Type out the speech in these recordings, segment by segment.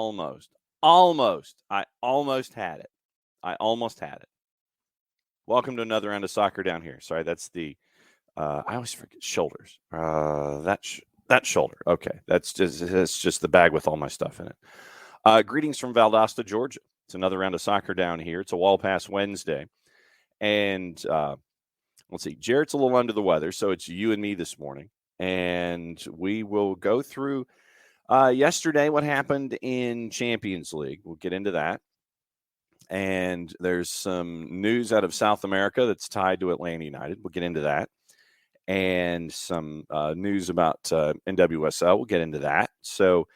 Almost. I almost had it. Welcome to another round of soccer down here. Sorry, that's the I always forget shoulders. That shoulder. Okay, that's just the bag with all my stuff in it. Greetings from Valdosta, Georgia. It's another round of soccer down here. It's a Wall Pass Wednesday, and let's see. Jarrett's a little under the weather, so it's you and me this morning, and we will go through yesterday what happened in Champions League. We'll get into that. And there's some news out of South America that's tied to Atlanta United. We'll get into that. And some news about NWSL. We'll get into that. So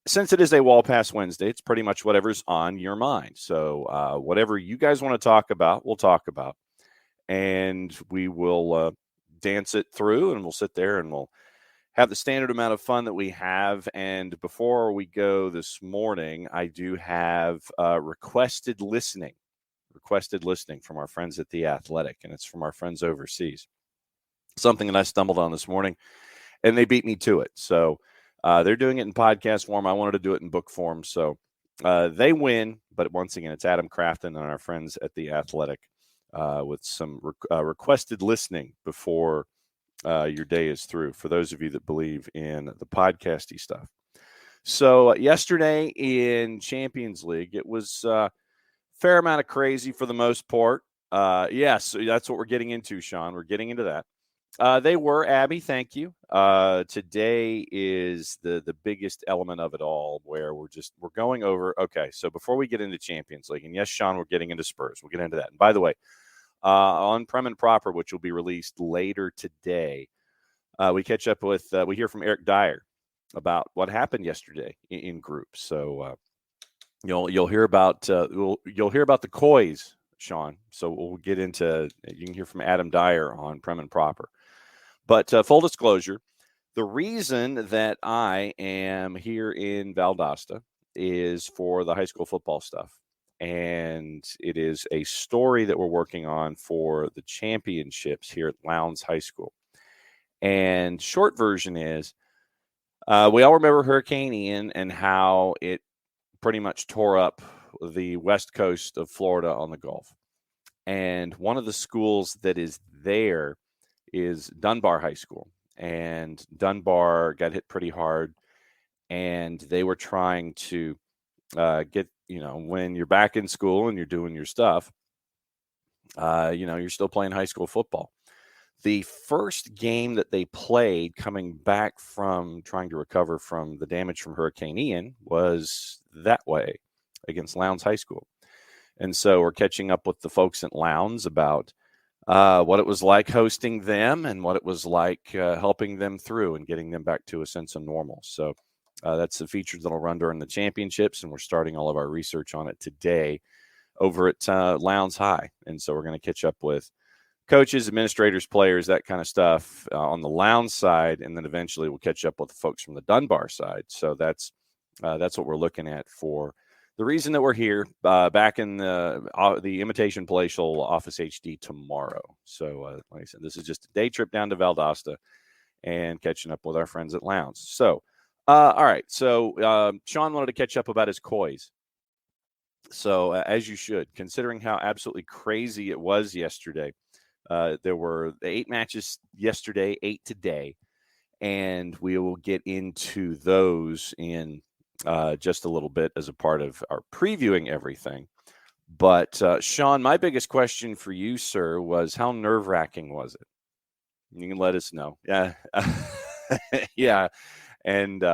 since it is a Wall Pass Wednesday, it's pretty much whatever's on your mind. So whatever you guys want to talk about, we'll talk about. And we will dance it through, and we'll sit there and we'll have the standard amount of fun that we have. And before we go this morning, I do have requested listening from our friends at The Athletic, and it's from our friends overseas. Something that I stumbled on this morning, and they beat me to it. So they're doing it in podcast form. I wanted to do it in book form. So they win, but once again, it's Adam Crafton and our friends at The Athletic with some requested listening before your day is through, for those of you that believe in the podcasty stuff. So yesterday in Champions League, it was a fair amount of crazy for the most part. Yes, that's what we're getting into, Sean. We're getting into that. They were, Abby, thank you. Today is the biggest element of it all, where we're going over. Okay, so before we get into Champions League, and yes, Sean, we're getting into Spurs. We'll get into that. And by the way, on Prem and Proper, which will be released later today, we catch up with we hear from Eric Dyer about what happened yesterday in groups. So you'll hear about you'll hear about the Coys, Sean. So we'll get into, you can hear from Adam Dyer on Prem and Proper. But full disclosure, the reason that I am here in Valdosta is for the high school football stuff. And it is a story that we're working on for the championships here at Lowndes High School. And short version is, we all remember Hurricane Ian and how it pretty much tore up the west coast of Florida on the Gulf. And one of the schools that is there is Dunbar High School. And Dunbar got hit pretty hard. And they were trying to get, when you're back in school and you're doing your stuff, you're still playing high school football. The first game that they played coming back from trying to recover from the damage from Hurricane Ian was that way against Lowndes High School. And so we're catching up with the folks at Lowndes about what it was like hosting them and what it was like helping them through and getting them back to a sense of normal. So that's the feature that'll run during the championships, and we're starting all of our research on it today over at Lowndes High. And so we're going to catch up with coaches, administrators, players, that kind of stuff on the Lowndes side, and then eventually we'll catch up with the folks from the Dunbar side. So that's what we're looking at for the reason that we're here back in the Imitation Palatial Office HD tomorrow. So like I said, this is just a day trip down to Valdosta and catching up with our friends at Lowndes. So all right. So Sean wanted to catch up about his Coys. So as you should, considering how absolutely crazy it was yesterday. There were 8 matches yesterday, 8 today, and we will get into those in just a little bit as a part of our previewing everything. But Sean, my biggest question for you, sir, was how nerve-wracking was it? You can let us know. Yeah. Yeah. And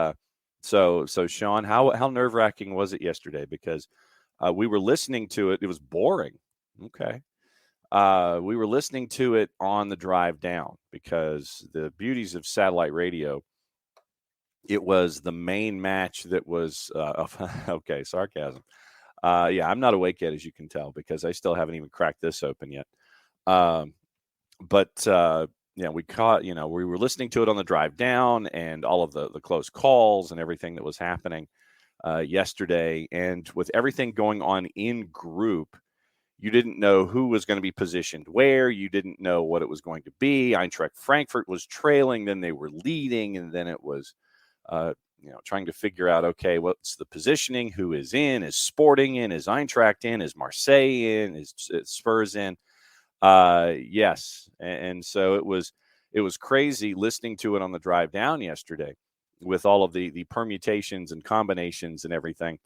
so Sean, how nerve-wracking was it yesterday? Because we were listening to it. It was boring. Okay. We were listening to it on the drive down because the beauties of satellite radio, it was the main match that was okay, sarcasm. Yeah, I'm not awake yet, as you can tell, because I still haven't even cracked this open yet. Yeah, we caught, we were listening to it on the drive down and all of the close calls and everything that was happening yesterday. And with everything going on in group, you didn't know who was going to be positioned where. You didn't know what it was going to be. Eintracht Frankfurt was trailing, then they were leading, and then it was, trying to figure out, okay, what's the positioning? Who is in? Is Sporting in? Is Eintracht in? Is Marseille in? Is Spurs in? Yes. And so it was crazy listening to it on the drive down yesterday with all of the permutations and combinations and everything.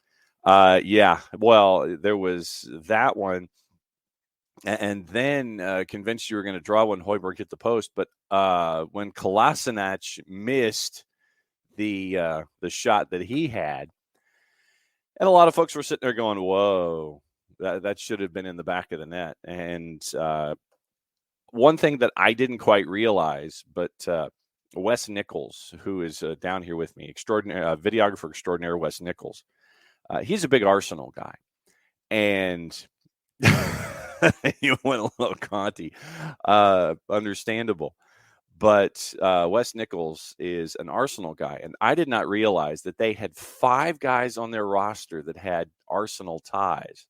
Yeah, well, there was that one. And then convinced you were going to draw when Højbjerg hit the post. But when Kolasinac missed the shot that he had, and a lot of folks were sitting there going, whoa, that should have been in the back of the net. And one thing that I didn't quite realize, but Wes Nichols, who is down here with me, videographer extraordinaire Wes Nichols, he's a big Arsenal guy. And you went a little Conti. Understandable. But Wes Nichols is an Arsenal guy, and I did not realize that they had 5 guys on their roster that had Arsenal ties.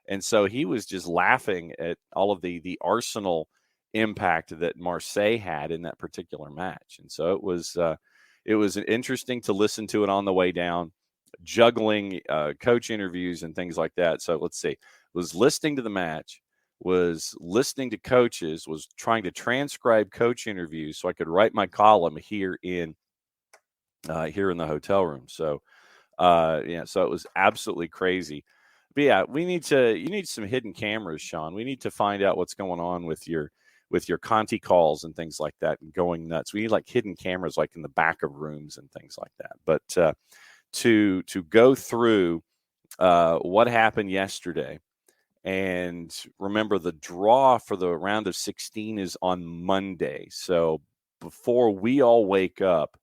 And so he was just laughing at all of the Arsenal impact that Marseille had in that particular match. And so it was interesting to listen to it on the way down, juggling coach interviews and things like that. So let's see. Was listening to the match, was listening to coaches, was trying to transcribe coach interviews so I could write my column here in the hotel room. So, so it was absolutely crazy. But yeah, you need some hidden cameras, Sean. We need to find out what's going on with your Conti calls and things like that and going nuts. We need like hidden cameras like in the back of rooms and things like that. But to go through what happened yesterday. And remember, the draw for the round of 16 is on Monday. So before we all wake up,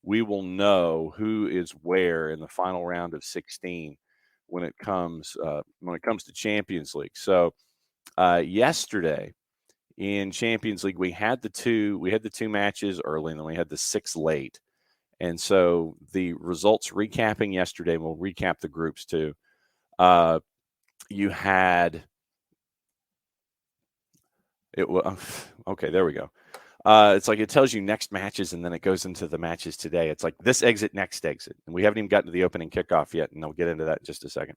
we will know who is where in the final round of 16 when it comes to Champions League. So yesterday in Champions League, we had the two matches early, and then we had the 6 late. And so the results recapping yesterday, and we'll recap the groups too. You had it. Okay, there we go. It's like it tells you next matches, and then it goes into the matches today. It's like this exit, next exit, and we haven't even gotten to the opening kickoff yet, and I'll get into that in just a second.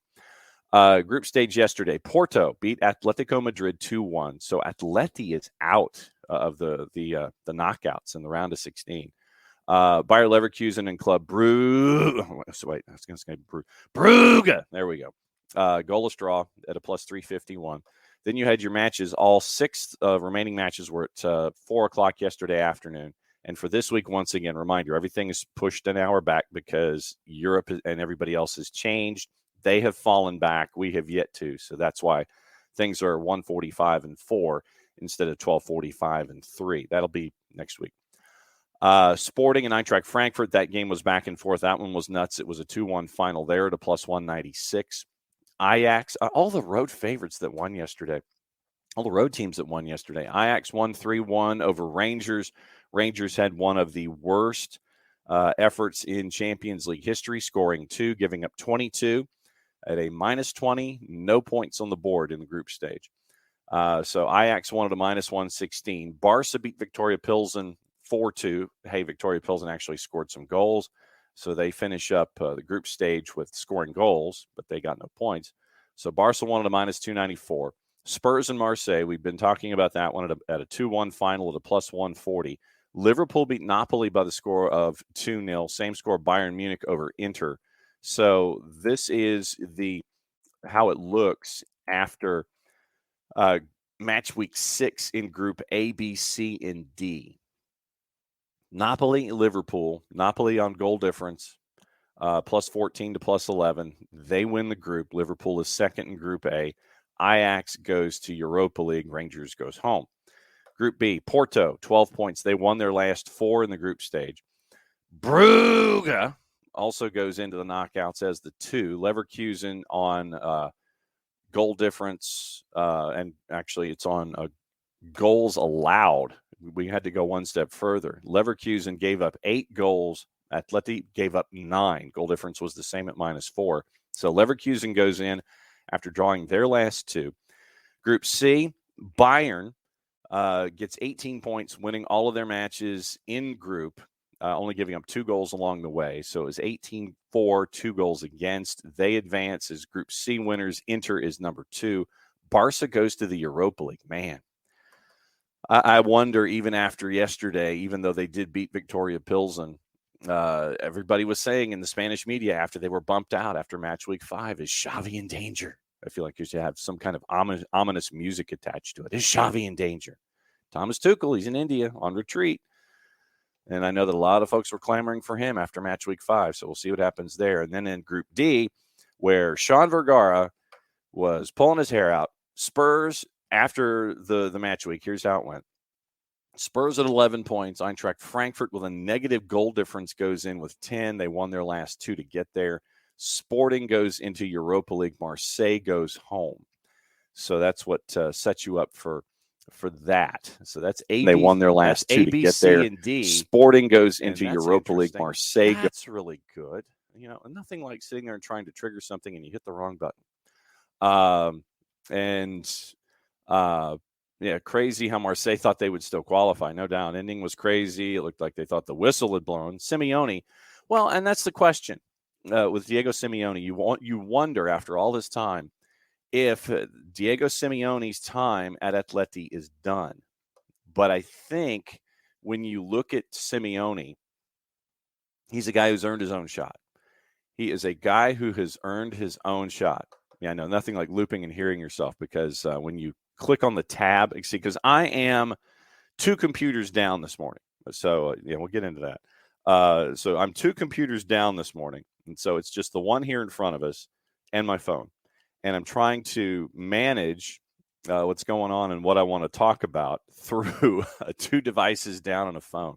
Group stage yesterday, Porto beat Atletico Madrid 2-1. So Atleti is out of the knockouts in the round of 16. Bayer Leverkusen and Club Brugge. Wait, I was going to say Brugge. There we go. Goalless draw at a plus 351. Then you had your matches. All 6 remaining matches were at 4 o'clock yesterday afternoon. And for this week, once again, reminder, everything is pushed an hour back because Europe and everybody else has changed. They have fallen back. We have yet to. So that's why things are 1:45 and 4 instead of 12:45 and 3. That'll be next week. Sporting and Eintracht Frankfurt, that game was back and forth. That one was nuts. It was a 2-1 final there at a plus 196. Ajax, all the road favorites that won yesterday, all the road teams that won yesterday. Ajax won 3-1 over Rangers. Rangers had one of the worst efforts in Champions League history, scoring 2, giving up 22 at a minus 20, no points on the board in the group stage. So Ajax won at a minus 116. Barca beat Victoria Pilsen 4-2. Hey, Victoria Pilsen actually scored some goals. So they finish up the group stage with scoring goals, but they got no points. So Barca won at a minus 294. Spurs and Marseille, we've been talking about that one at a 2-1 final at a plus 140. Liverpool beat Napoli by the score of 2-0. Same score, Bayern Munich over Inter. So this is how it looks after match week 6 in Group A, B, C, and D. Napoli, Liverpool. Napoli on goal difference, plus 14 to plus 11. They win the group. Liverpool is second in Group A. Ajax goes to Europa League. Rangers goes home. Group B, Porto, 12 points. They won their last 4 in the group stage. Brugge also goes into the knockouts as the 2. Leverkusen on goal difference, and actually it's on goals allowed. We had to go one step further. Leverkusen gave up 8 goals. Atleti gave up 9. Goal difference was the same at minus 4. So Leverkusen goes in after drawing their last 2. Group C, Bayern gets 18 points, winning all of their matches in group. only giving up 2 goals along the way. So it was 18-4, 2 goals against. They advance as Group C winners. Inter is number 2. Barca goes to the Europa League. Man, I wonder, even after yesterday, even though they did beat Victoria Pilsen, everybody was saying in the Spanish media after they were bumped out after match week 5, is Xavi in danger? I feel like you should have some kind of ominous music attached to it. Is Xavi in danger? Thomas Tuchel, he's in India on retreat. And I know that a lot of folks were clamoring for him after match week 5, so we'll see what happens there. And then in Group D, where Sean Vergara was pulling his hair out, Spurs after the match week, here's how it went. Spurs at 11 points. Eintracht Frankfurt with a negative goal difference goes in with 10. They won their last 2 to get there. Sporting goes into Europa League. Marseille goes home. So that's what sets you up for that. So that's A. They won their last 2 to get there. And D. Sporting goes into Europa League. Marseille. That's really good. Nothing like sitting there and trying to trigger something and you hit the wrong button. Crazy how Marseille thought they would still qualify. No doubt. Ending was crazy. It looked like they thought the whistle had blown. Simeone. Well, and that's the question with Diego Simeone. You wonder after all this time if Diego Simeone's time at Atleti is done. But I think when you look at Simeone, he's a guy who's earned his own shot. He is a guy who has earned his own shot. Yeah, I know, nothing like looping and hearing yourself, because when you click on the tab, because I am 2 computers down this morning. So, we'll get into that. So I'm 2 computers down this morning. And so it's just the one here in front of us and my phone. And I'm trying to manage what's going on and what I want to talk about through 2 devices down on a phone.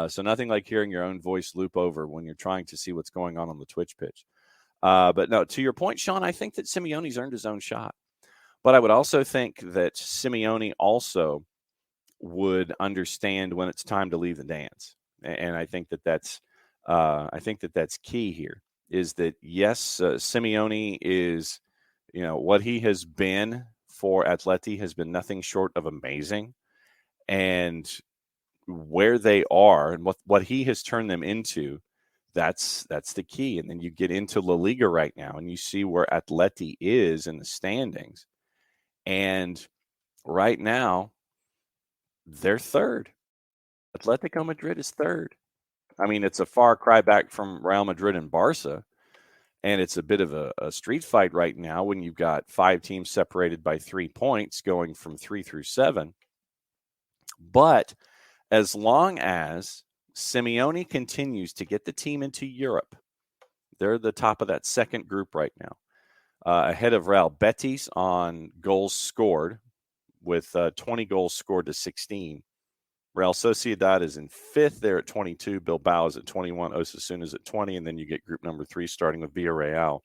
So nothing like hearing your own voice loop over when you're trying to see what's going on the Twitch pitch. But no, to your point, Sean, I think that Simeone's earned his own shot. But I would also think that Simeone also would understand when it's time to leave the dance. And I think that that's key here, is that, yes, Simeone is, what he has been for Atleti has been nothing short of amazing. And where they are and what he has turned them into, that's the key. And then you get into La Liga right now and you see where Atleti is in the standings. And right now, they're third. Atletico Madrid is third. I mean, it's a far cry back from Real Madrid and Barca. And it's a bit of a street fight right now when you've got 5 teams separated by 3 points going from 3 through 7. But as long as Simeone continues to get the team into Europe, they're the top of that second group right now, ahead of Real Betis on goals scored with 20 goals scored to 16. Real Sociedad is in 5th. They're at 22. Bilbao is at 21. Osasuna is at 20. And then you get group number 3 starting with Villarreal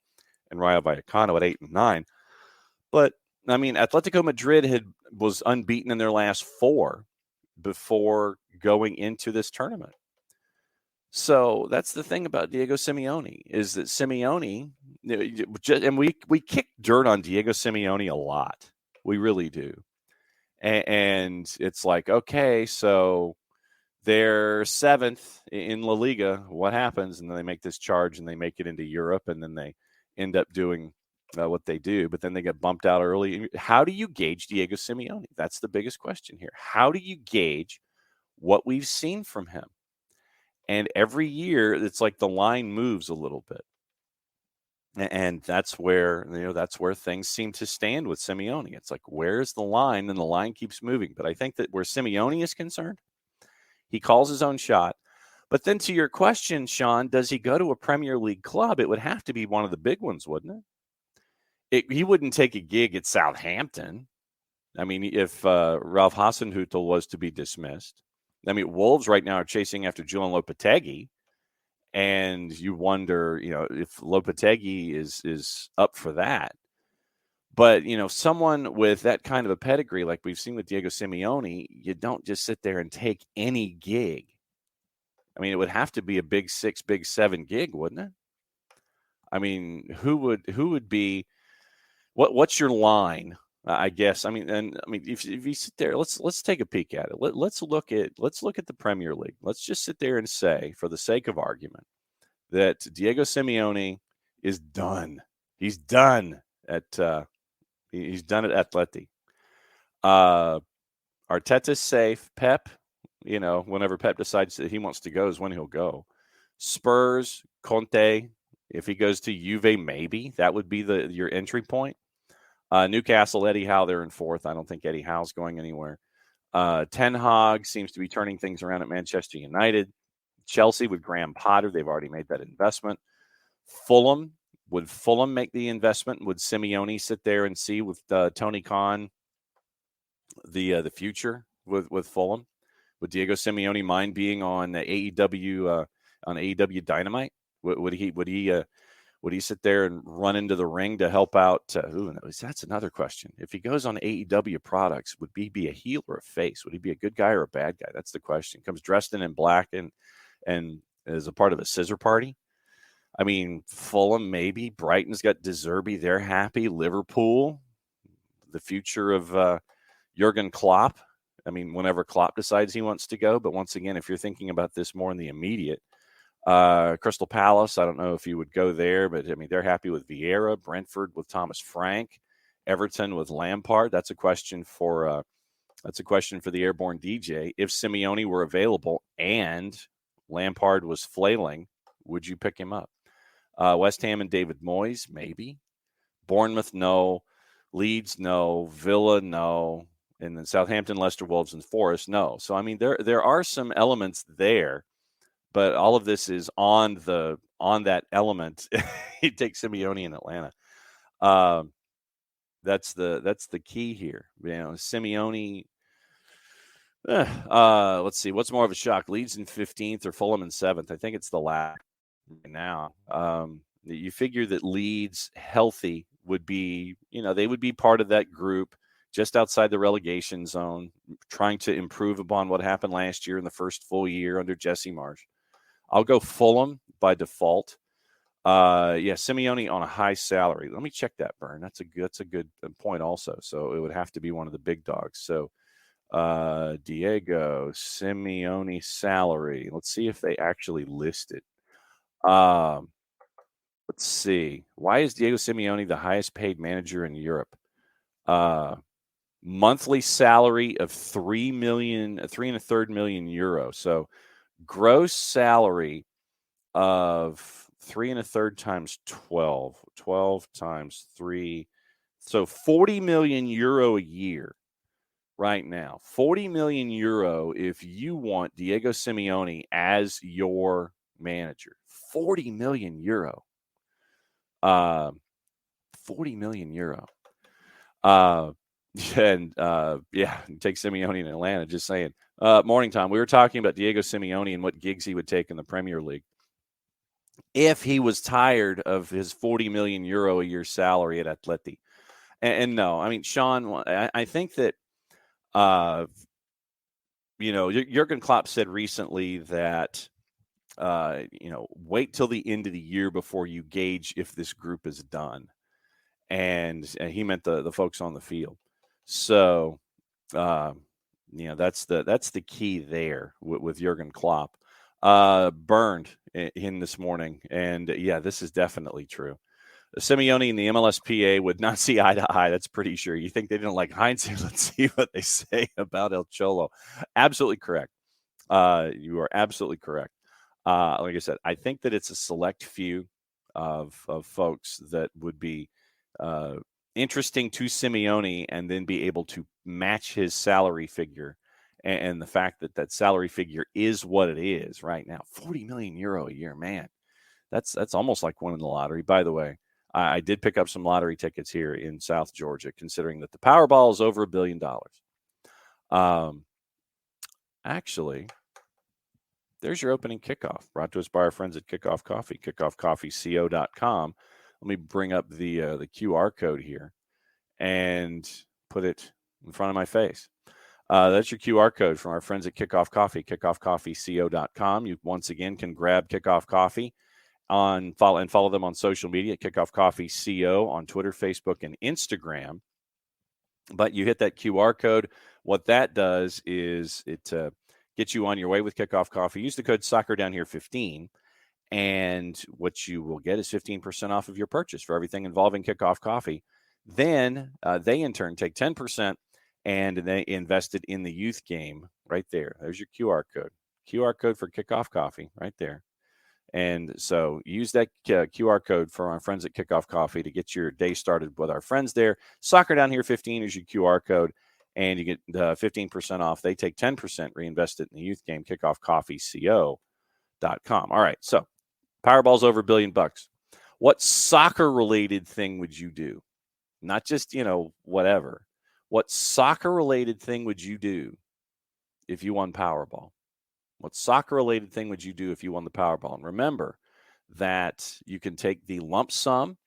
and Rayo Vallecano at 8 and 9. But, I mean, Atletico Madrid was unbeaten in their last 4 before going into this tournament. So that's the thing about Diego Simeone, is that Simeone, and we kick dirt on Diego Simeone a lot. We really do. And it's like, okay, so they're 7th in La Liga. What happens? And then they make this charge and they make it into Europe, and then they end up doing what they do, but then they get bumped out early. How do you gauge Diego Simeone? That's the biggest question here. How do you gauge what we've seen from him? And every year, it's like the line moves a little bit. And that's where things seem to stand with Simeone. It's like, where's the line? And the line keeps moving. But I think that where Simeone is concerned, he calls his own shot. But then to your question, Sean, does he go to a Premier League club? It would have to be one of the big ones, wouldn't it? He wouldn't take a gig at Southampton. I mean, if Ralph Hasenhüttl was to be dismissed. I mean, Wolves right now are chasing after Julian Lopetegui. And you wonder, if Lopetegui is up for that. But, someone with that kind of a pedigree, like we've seen with Diego Simeone, you don't just sit there and take any gig. I mean, it would have to be a big 6, big 7 gig, wouldn't it? I mean, who would be, what's your line? I guess. If you sit there, let's take a peek at it. Let's look at the Premier League. Let's just sit there and say, for the sake of argument, that Diego Simeone is done. He's done at he's done at Atleti. Arteta's safe. Pep, whenever Pep decides that he wants to go is when he'll go. Spurs, Conte, if he goes to Juve, maybe that would be your entry point. Newcastle, Eddie Howe, they're in fourth. I don't think Eddie Howe's going anywhere. Ten Hag seems to be turning things around at Manchester United. Chelsea with Graham Potter, they've already made that investment. Fulham, would Fulham make the investment? Would Simeone sit there and see with Tony Khan the future with Fulham? Would Diego Simeone mind being on AEW Dynamite? Would he sit there and run into the ring to help out? That's another question. If he goes on AEW products, would he be a heel or a face? Would he be a good guy or a bad guy? That's the question. Comes dressed in black and is a part of a scissor party. Fulham maybe. Brighton's got De Zerbi. They're happy. Liverpool, the future of Jurgen Klopp. Whenever Klopp decides he wants to go. But once again, if you're thinking about this more in the immediate, Crystal Palace, I don't know if you would go there, but they're happy with Vieira. Brentford with Thomas Frank. Everton with Lampard. That's a question for the Airborne DJ. If Simeone were available and Lampard was flailing, would you pick him up? West Ham and David Moyes, maybe. Bournemouth, no. Leeds, no. Villa, no. And then Southampton, Leicester, Wolves, and Forest, no. So there are some elements there, but all of this is on that element. You take Simeone in Atlanta. That's the key here. Simeone. Let's see. What's more of a shock? Leeds in 15th or Fulham in 7th? I think it's the latter now. You figure that Leeds healthy would be, they would be part of that group just outside the relegation zone, trying to improve upon what happened last year in the first full year under Jesse Marsh. I'll go Fulham by default. Simeone on a high salary. Let me check that, Bern. That's a good point also. So it would have to be one of the big dogs. So Diego Simeone salary. Let's see if they actually list it. Let's see. Why is Diego Simeone the highest paid manager in Europe? Monthly salary of 3.33 million euro. So gross salary of 3.33 times 12 times 3. So 40 million euro a year right now. 40 million euro if you want Diego Simeone as your manager. 40 million euro. 40 million euro. Take Simeone in Atlanta. Just saying. Morning time. We were talking about Diego Simeone and what gigs he would take in the Premier League if he was tired of his 40 million euro a year salary at Atleti. And no, Sean, I think that Jurgen Klopp said recently that wait till the end of the year before you gauge if this group is done, and he meant the folks on the field. So, that's the key there with Jurgen Klopp. Burned in this morning, and this is definitely true. Simeone and the MLSPA would not see eye to eye. That's pretty sure. You think they didn't like Heinz? Let's see what they say about El Cholo. Absolutely correct. You are absolutely correct. Like I said, I think that it's a select few of folks that would be interesting to Simeone and then be able to match his salary figure. And the fact that salary figure is what it is right now. 40 million euro a year, man. That's almost like winning the lottery. By the way, I did pick up some lottery tickets here in South Georgia, considering that the Powerball is over $1 billion. Actually, there's your opening kickoff, brought to us by our friends at Kickoff Coffee, kickoffcoffeeco.com. Let me bring up the QR code here and put it in front of my face. That's your QR code from our friends at Kickoff Coffee, kickoffcoffeeco.com. You once again can grab Kickoff Coffee follow them on social media at Kickoff Coffee CO on Twitter, Facebook, and Instagram. But you hit that QR code. What that does is it gets you on your way with Kickoff Coffee. Use the code SoccerDownHere15, and what you will get is 15% off of your purchase for everything involving Kickoff Coffee. Then they, in turn, take 10% and they invest it in the youth game right there. There's your QR code. QR code for Kickoff Coffee right there. And so use that QR code for our friends at Kickoff Coffee to get your day started with our friends there. Soccer Down Here 15 is your QR code, and you get 15% off. They take 10%, reinvest it in the youth game, kickoffcoffeeco.com. All right, so Powerball's over $1 billion. What soccer-related thing would you do? Not just, whatever. What soccer-related thing would you do if you won Powerball? What soccer-related thing would you do if you won the Powerball? And remember that you can take the lump sum,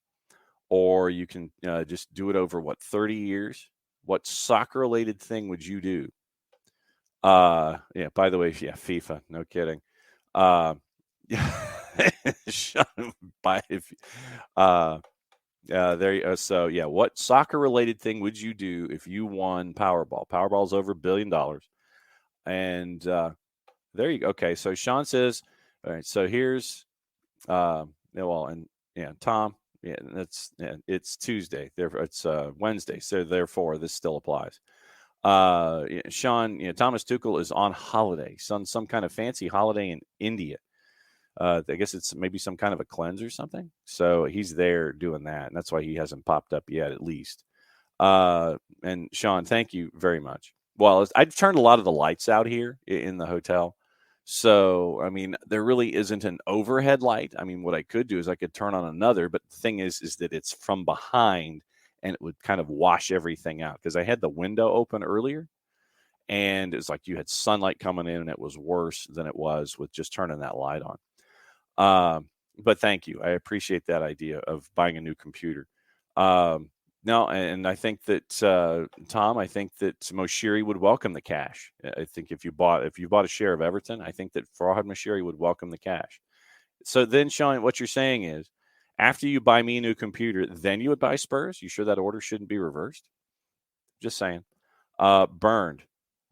or you can just do it over, 30 years? What soccer-related thing would you do? Yeah, by the way, yeah, FIFA, no kidding. There you go. So, yeah, what soccer-related thing would you do if you won Powerball? Powerball's over $1 billion. And there you go. Okay, so Sean says, all right, so here's, Tom, it's Tuesday. It's Wednesday, so therefore this still applies. Sean, Thomas Tuchel is on holiday, some kind of fancy holiday in India. I guess it's maybe some kind of a cleanse or something. So he's there doing that, and that's why he hasn't popped up yet, at least. And Sean, thank you very much. Well, I've turned a lot of the lights out here in the hotel. So, I mean, there really isn't an overhead light. I mean, what I could do is I could turn on another, but the thing is that it's from behind and it would kind of wash everything out, because I had the window open earlier and it's like you had sunlight coming in and it was worse than it was with just turning that light on. But thank you. I appreciate that idea of buying a new computer. No, and I think that Tom, I think that Moshiri would welcome the cash. I think if you bought a share of Everton, I think that Farhad Moshiri would welcome the cash. So then, Sean, what you're saying is, after you buy me a new computer, then you would buy Spurs? You sure that order shouldn't be reversed? Just saying. Burned,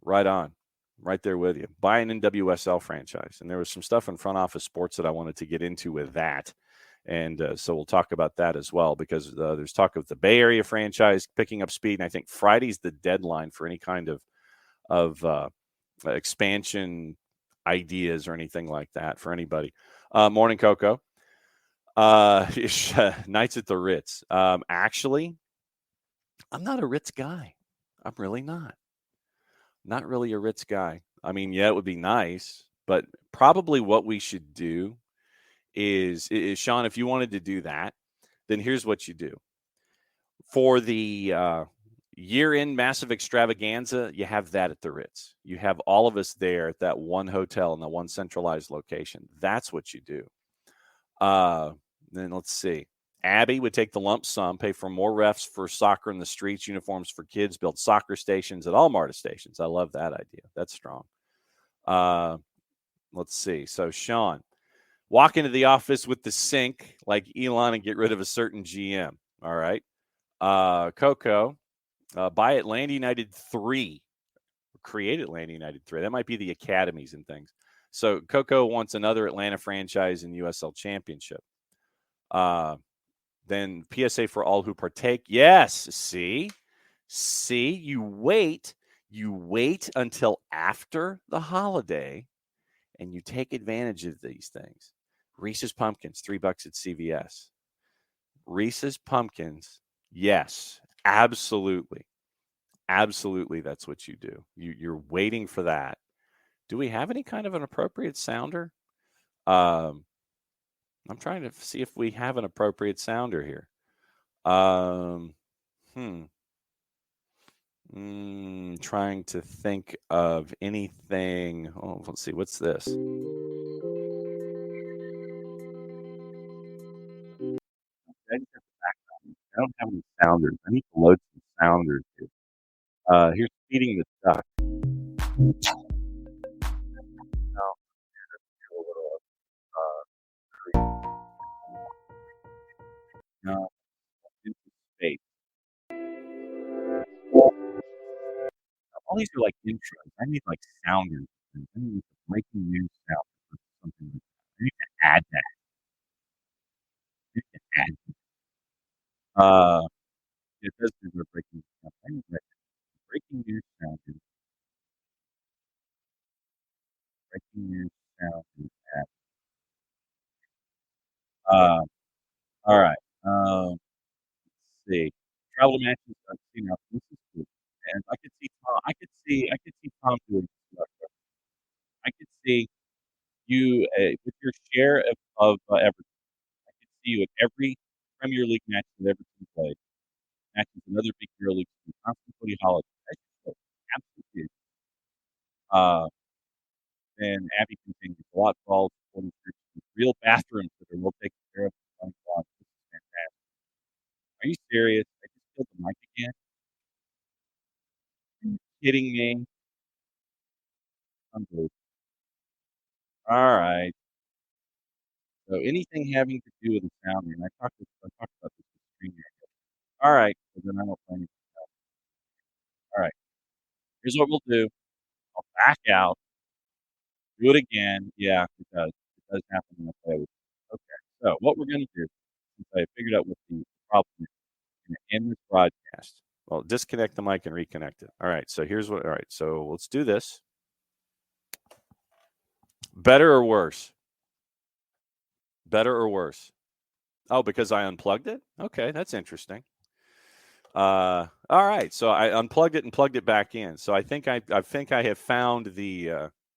right on, right there with you. Buy an NWSL franchise, and there was some stuff in front office sports that I wanted to get into with that. And so we'll talk about that as well, because there's talk of the Bay Area franchise picking up speed. And I think Friday's the deadline for any kind of expansion ideas or anything like that for anybody. Morning, Coco. Nights at the Ritz. Actually, I'm not a Ritz guy. I'm really not. Not really a Ritz guy. I mean, yeah, it would be nice, but probably what we should do is Sean, if you wanted to do that, then here's what you do. For the year-end massive extravaganza, you have that at the Ritz. You have all of us there at that one hotel in the one centralized location. That's what you do. Then let's see. Abby would take the lump sum, pay for more refs for soccer in the streets, uniforms for kids, build soccer stations at all MARTA stations. I love that idea. That's strong. Let's see. So, Sean, walk into the office with the sink like Elon and get rid of a certain GM. All right. Coco, buy Atlanta United 3. Create Atlanta United 3. That might be the academies and things. So Coco wants another Atlanta franchise in USL Championship. Then PSA for all who partake. Yes. See, you wait until after the holiday and you take advantage of these things. Reese's Pumpkins, $3 at CVS. Reese's Pumpkins, yes, absolutely. Absolutely, that's what you do. You're waiting for that. Do we have any kind of an appropriate sounder? I'm trying to see if we have an appropriate sounder here. Trying to think of anything. Oh, let's see. What's this? I don't have any sounders. I need to load some sounders here. Here's feeding the duck. No, a little, no, into space. All these are like intros. I need like sounders. I need breaking news sound or something like that. I need to add that. I need to add that. It does do the breaking news sound. I need that breaking news sound. Breaking news sound is add. All right. Let's see. Travel to Manchester. See now. This is good. And I could see Tom. I could see Tom doing this. I could see you with your share of Everton. I could see you at every Premier League match that Everton played. Matches another big Euro League team. Constant footy holiday. That's just absolutely. Uh, and Abby continues. A lot of balls, real bathrooms that are well taken care of. This is fantastic. Are you serious? I just killed the mic again. Are you kidding me? Unbelievable. All right. So anything having to do with the sound, and I talked about this with Streamer. All right. So then I don't play anything else. All right. Here's what we'll do. I'll back out. Do it again. Yeah, it does. It does happen when I play with you. Okay. So what we're going to do, since I figured out what the problem is, we're going to end this broadcast. Well, disconnect the mic and reconnect it. All right. So here's what. All right. So let's do this. Better or worse? Better or worse? Oh, because I unplugged it? Okay, that's interesting. All right. So I unplugged it and plugged it back in. So I think I have found the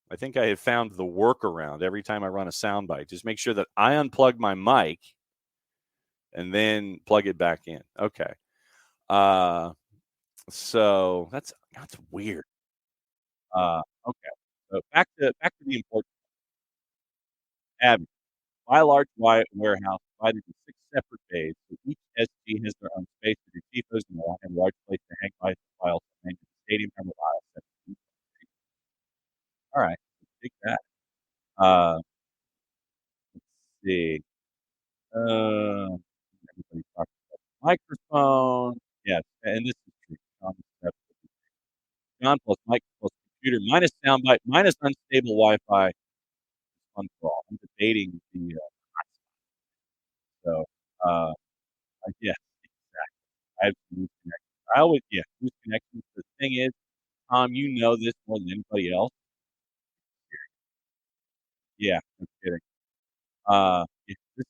workaround every time I run a soundbite. Just make sure that I unplug my mic and then plug it back in. Okay. So that's weird. Okay. So back to the important. Abby, my large warehouse divided into 6 separate bays, so each SG has their own space for your tifos and a large place to hang files and the stadium from the aisle. All right, take that. Let's see. Everybody talks about microphone. Yes, and this is true. John plus mic plus computer minus soundbite minus unstable Wi-Fi. Fun for all. I'm debating the so yeah, exactly. I have to lose connections. I always lose connections. The thing is, Tom, you know this more than anybody else. Yeah, no kidding. This is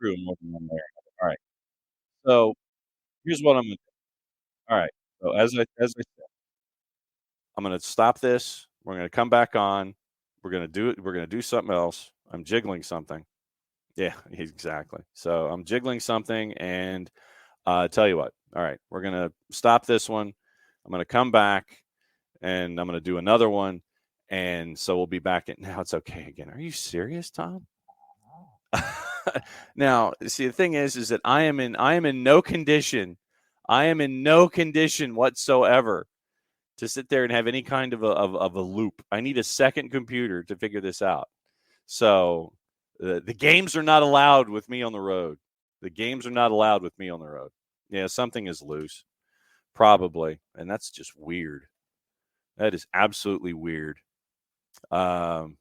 true in more than one way or another. All right. So here's what I'm gonna do. All right. So as I said, I'm gonna stop this. We're gonna come back on. We're gonna do it. We're gonna do something else. I'm jiggling something. Yeah, exactly. So I'm jiggling something, and tell you what. All right, we're gonna stop this one. I'm gonna come back, and I'm gonna do another one, and so we'll be back. Now it's okay again. Are you serious, Tom? Now, see, the thing is that I am in no condition. I am in no condition whatsoever to sit there and have any kind of a loop. I need a second computer to figure this out. So the games are not allowed with me on the road. The games are not allowed with me on the road. Yeah, something is loose, probably, and that's just weird. That is absolutely weird. So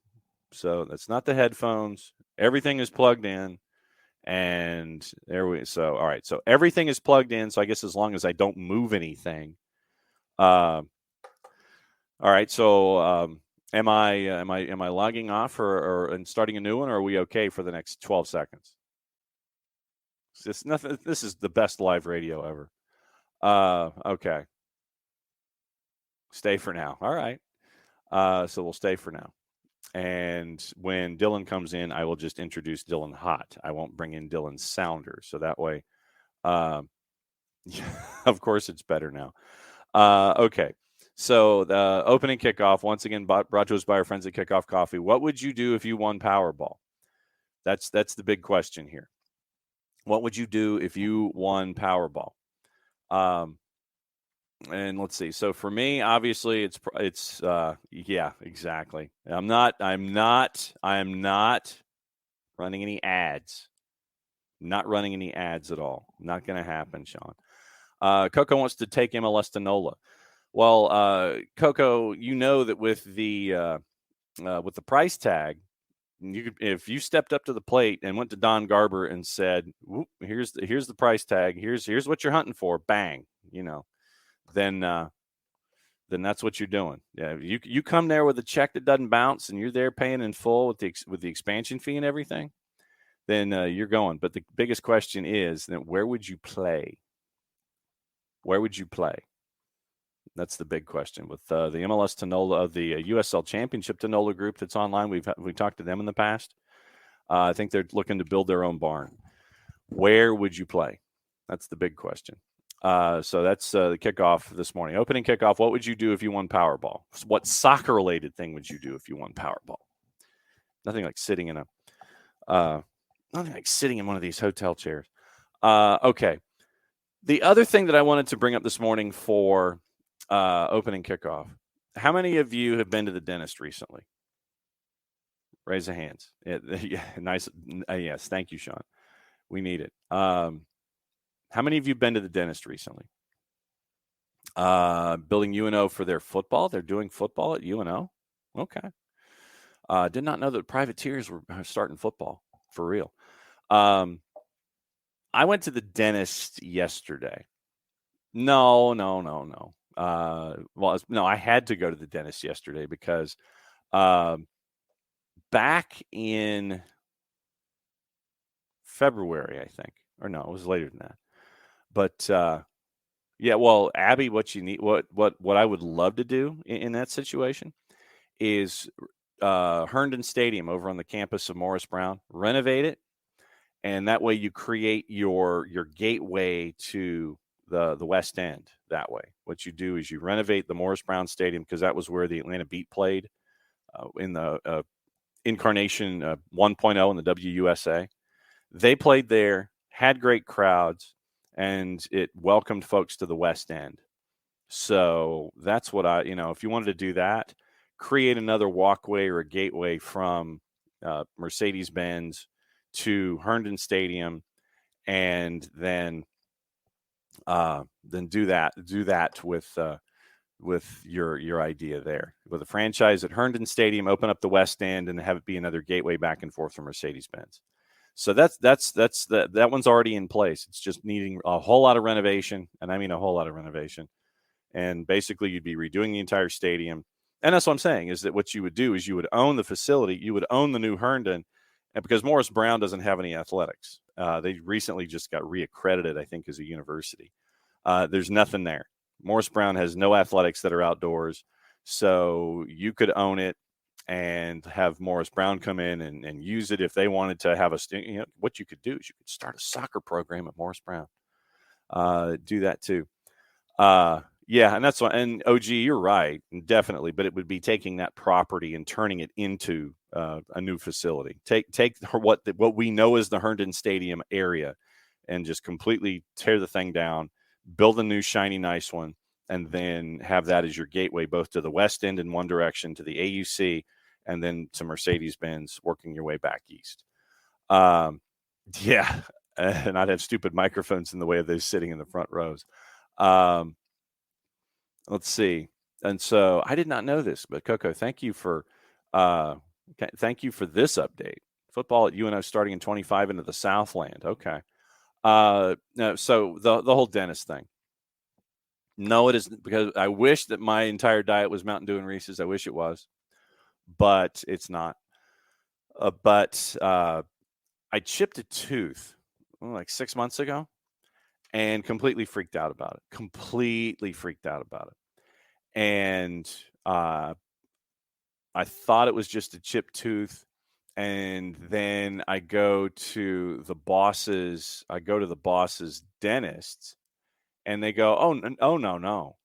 that's not the headphones. Everything is plugged in. And so all right. So everything is plugged in. So I guess as long as I don't move anything. All right. So am I logging off or and starting a new one, or are we okay for the next 12 seconds? It's nothing. This is the best live radio ever. Okay. Stay for now. All right. So we'll stay for now. And when Dylan comes in, I will just introduce Dylan hot. I won't bring in Dylan sounder. So that way, of course, it's better now. Okay. So the opening kickoff, once again, brought to us by our friends at Kickoff Coffee. What would you do if you won Powerball? That's the big question here. What would you do if you won Powerball? And let's see. So for me, obviously, it's yeah, exactly. I am not running any ads. Not running any ads at all. Not going to happen, Sean. Coco wants to take MLS to NOLA. Well, Coco, you know that with the price tag, if you stepped up to the plate and went to Don Garber and said, "Here's the price tag. Here's what you're hunting for," bang, then that's what you're doing. Yeah, you come there with a check that doesn't bounce, and you're there paying in full with the expansion fee and everything. Then you're going. But the biggest question is, then where would you play? Where would you play? That's the big question with the MLS to NOLA, the USL Championship to NOLA group that's online. We've talked to them in the past. I think they're looking to build their own barn. Where would you play? That's the big question. So that's the kickoff this morning. Opening kickoff. What would you do if you won Powerball? What soccer-related thing would you do if you won Powerball? Nothing like sitting in one of these hotel chairs. Okay. The other thing that I wanted to bring up this morning for opening kickoff. How many of you have been to the dentist recently? Raise the hands. Yeah, nice. Yes, thank you, Sean. We need it. How many of you have been to the dentist recently? Building UNO for their football. They're doing football at UNO. Okay. Did not know that privateers were starting football for real. I went to the dentist yesterday. No. I had to go to the dentist yesterday because back in February, I think, or no, it was later than that. But yeah, well, Abby, what you need, what I would love to do in that situation is Herndon Stadium over on the campus of Morris Brown, renovate it, and that way you create your gateway to the West End that way. What you do is you renovate the Morris Brown Stadium because that was where the Atlanta Beat played in the Incarnation 1.0 in the WUSA. They played there, had great crowds, and it welcomed folks to the West End. So that's what if you wanted to do that, create another walkway or a gateway from Mercedes-Benz to Herndon Stadium, and then do that with your idea there. With a franchise at Herndon Stadium, open up the West End, and have it be another gateway back and forth from Mercedes-Benz. So that one's already in place. It's just needing a whole lot of renovation, and I mean a whole lot of renovation. And basically, you'd be redoing the entire stadium. And that's what I'm saying, is that what you would do is you would own the facility, you would own the new Herndon, and because Morris Brown doesn't have any athletics. They recently just got reaccredited, I think, as a university. There's nothing there. Morris Brown has no athletics that are outdoors, so you could own it and have Morris Brown come in and use it if they wanted to have what you could do is you could start a soccer program at Morris Brown. Do that too. Yeah, and that's why. And OG, you're right, definitely. But it would be taking that property and turning it into a new facility. Take what we know as the Herndon Stadium area, and just completely tear the thing down, build a new shiny nice one, and then have that as your gateway both to the West End in one direction, to the AUC, and then to Mercedes-Benz, working your way back east. Yeah, and I'd have stupid microphones in the way of those sitting in the front rows. Let's see. And so I did not know this, but Coco, thank you for this update. Football at UNO starting in 25 into the Southland. Okay. No, so the whole dentist thing. No, it isn't, because I wish that my entire diet was Mountain Dew and Reese's. I wish it was, but it's not. But I chipped a tooth like 6 months ago and completely freaked out about it. And I thought it was just a chipped tooth. And then I go to the boss's dentist, and they go, oh no.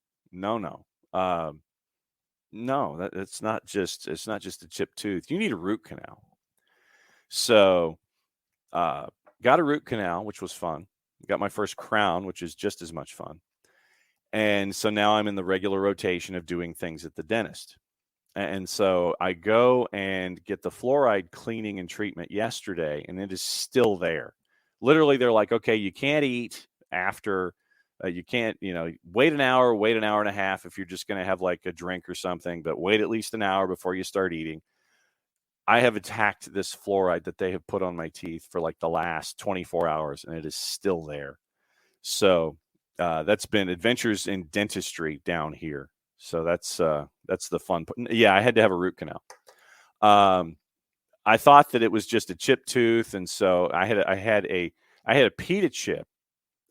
No, it's not just a chipped tooth. You need a root canal. So got a root canal, which was fun. Got my first crown, which is just as much fun. And so now I'm in the regular rotation of doing things at the dentist. And so I go and get the fluoride cleaning and treatment yesterday, and it is still there. Literally, they're like, okay, you can't eat after You can't, wait an hour and a half if you're just going to have like a drink or something, but wait at least an hour before you start eating. I have attacked this fluoride that they have put on my teeth for like the last 24 hours, and it is still there. So that's been adventures in dentistry down here. So that's the fun. Yeah, I had to have a root canal. I thought that it was just a chipped tooth, and so I had a pita chip,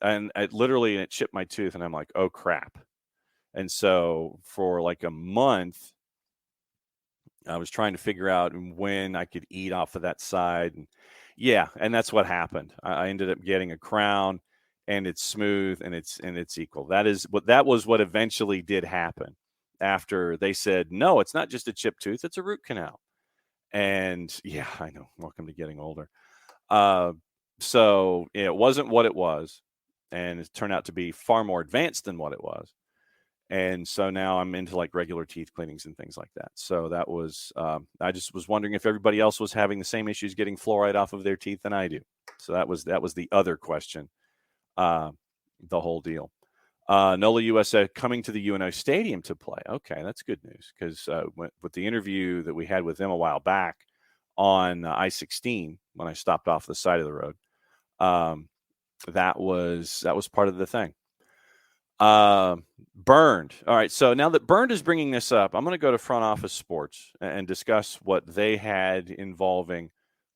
and it chipped my tooth, and I'm like, oh crap. And so for like a month, I was trying to figure out when I could eat off of that side. And that's what happened. I ended up getting a crown, and it's smooth and it's equal. That was what eventually did happen after they said, no, it's not just a chipped tooth, it's a root canal. And yeah, I know. Welcome to getting older. So it wasn't what it was, and it turned out to be far more advanced than what it was. And so now I'm into like regular teeth cleanings and things like that. So that was, I just was wondering if everybody else was having the same issues getting fluoride off of their teeth than I do. So that was the other question, the whole deal. NOLA USA coming to the UNO Stadium to play. Okay, that's good news, because with the interview that we had with them a while back on I-16 when I stopped off the side of the road, that was part of the thing. Burned. All right, so now that Burned is bringing this up, I'm going to go to Front Office Sports and discuss what they had involving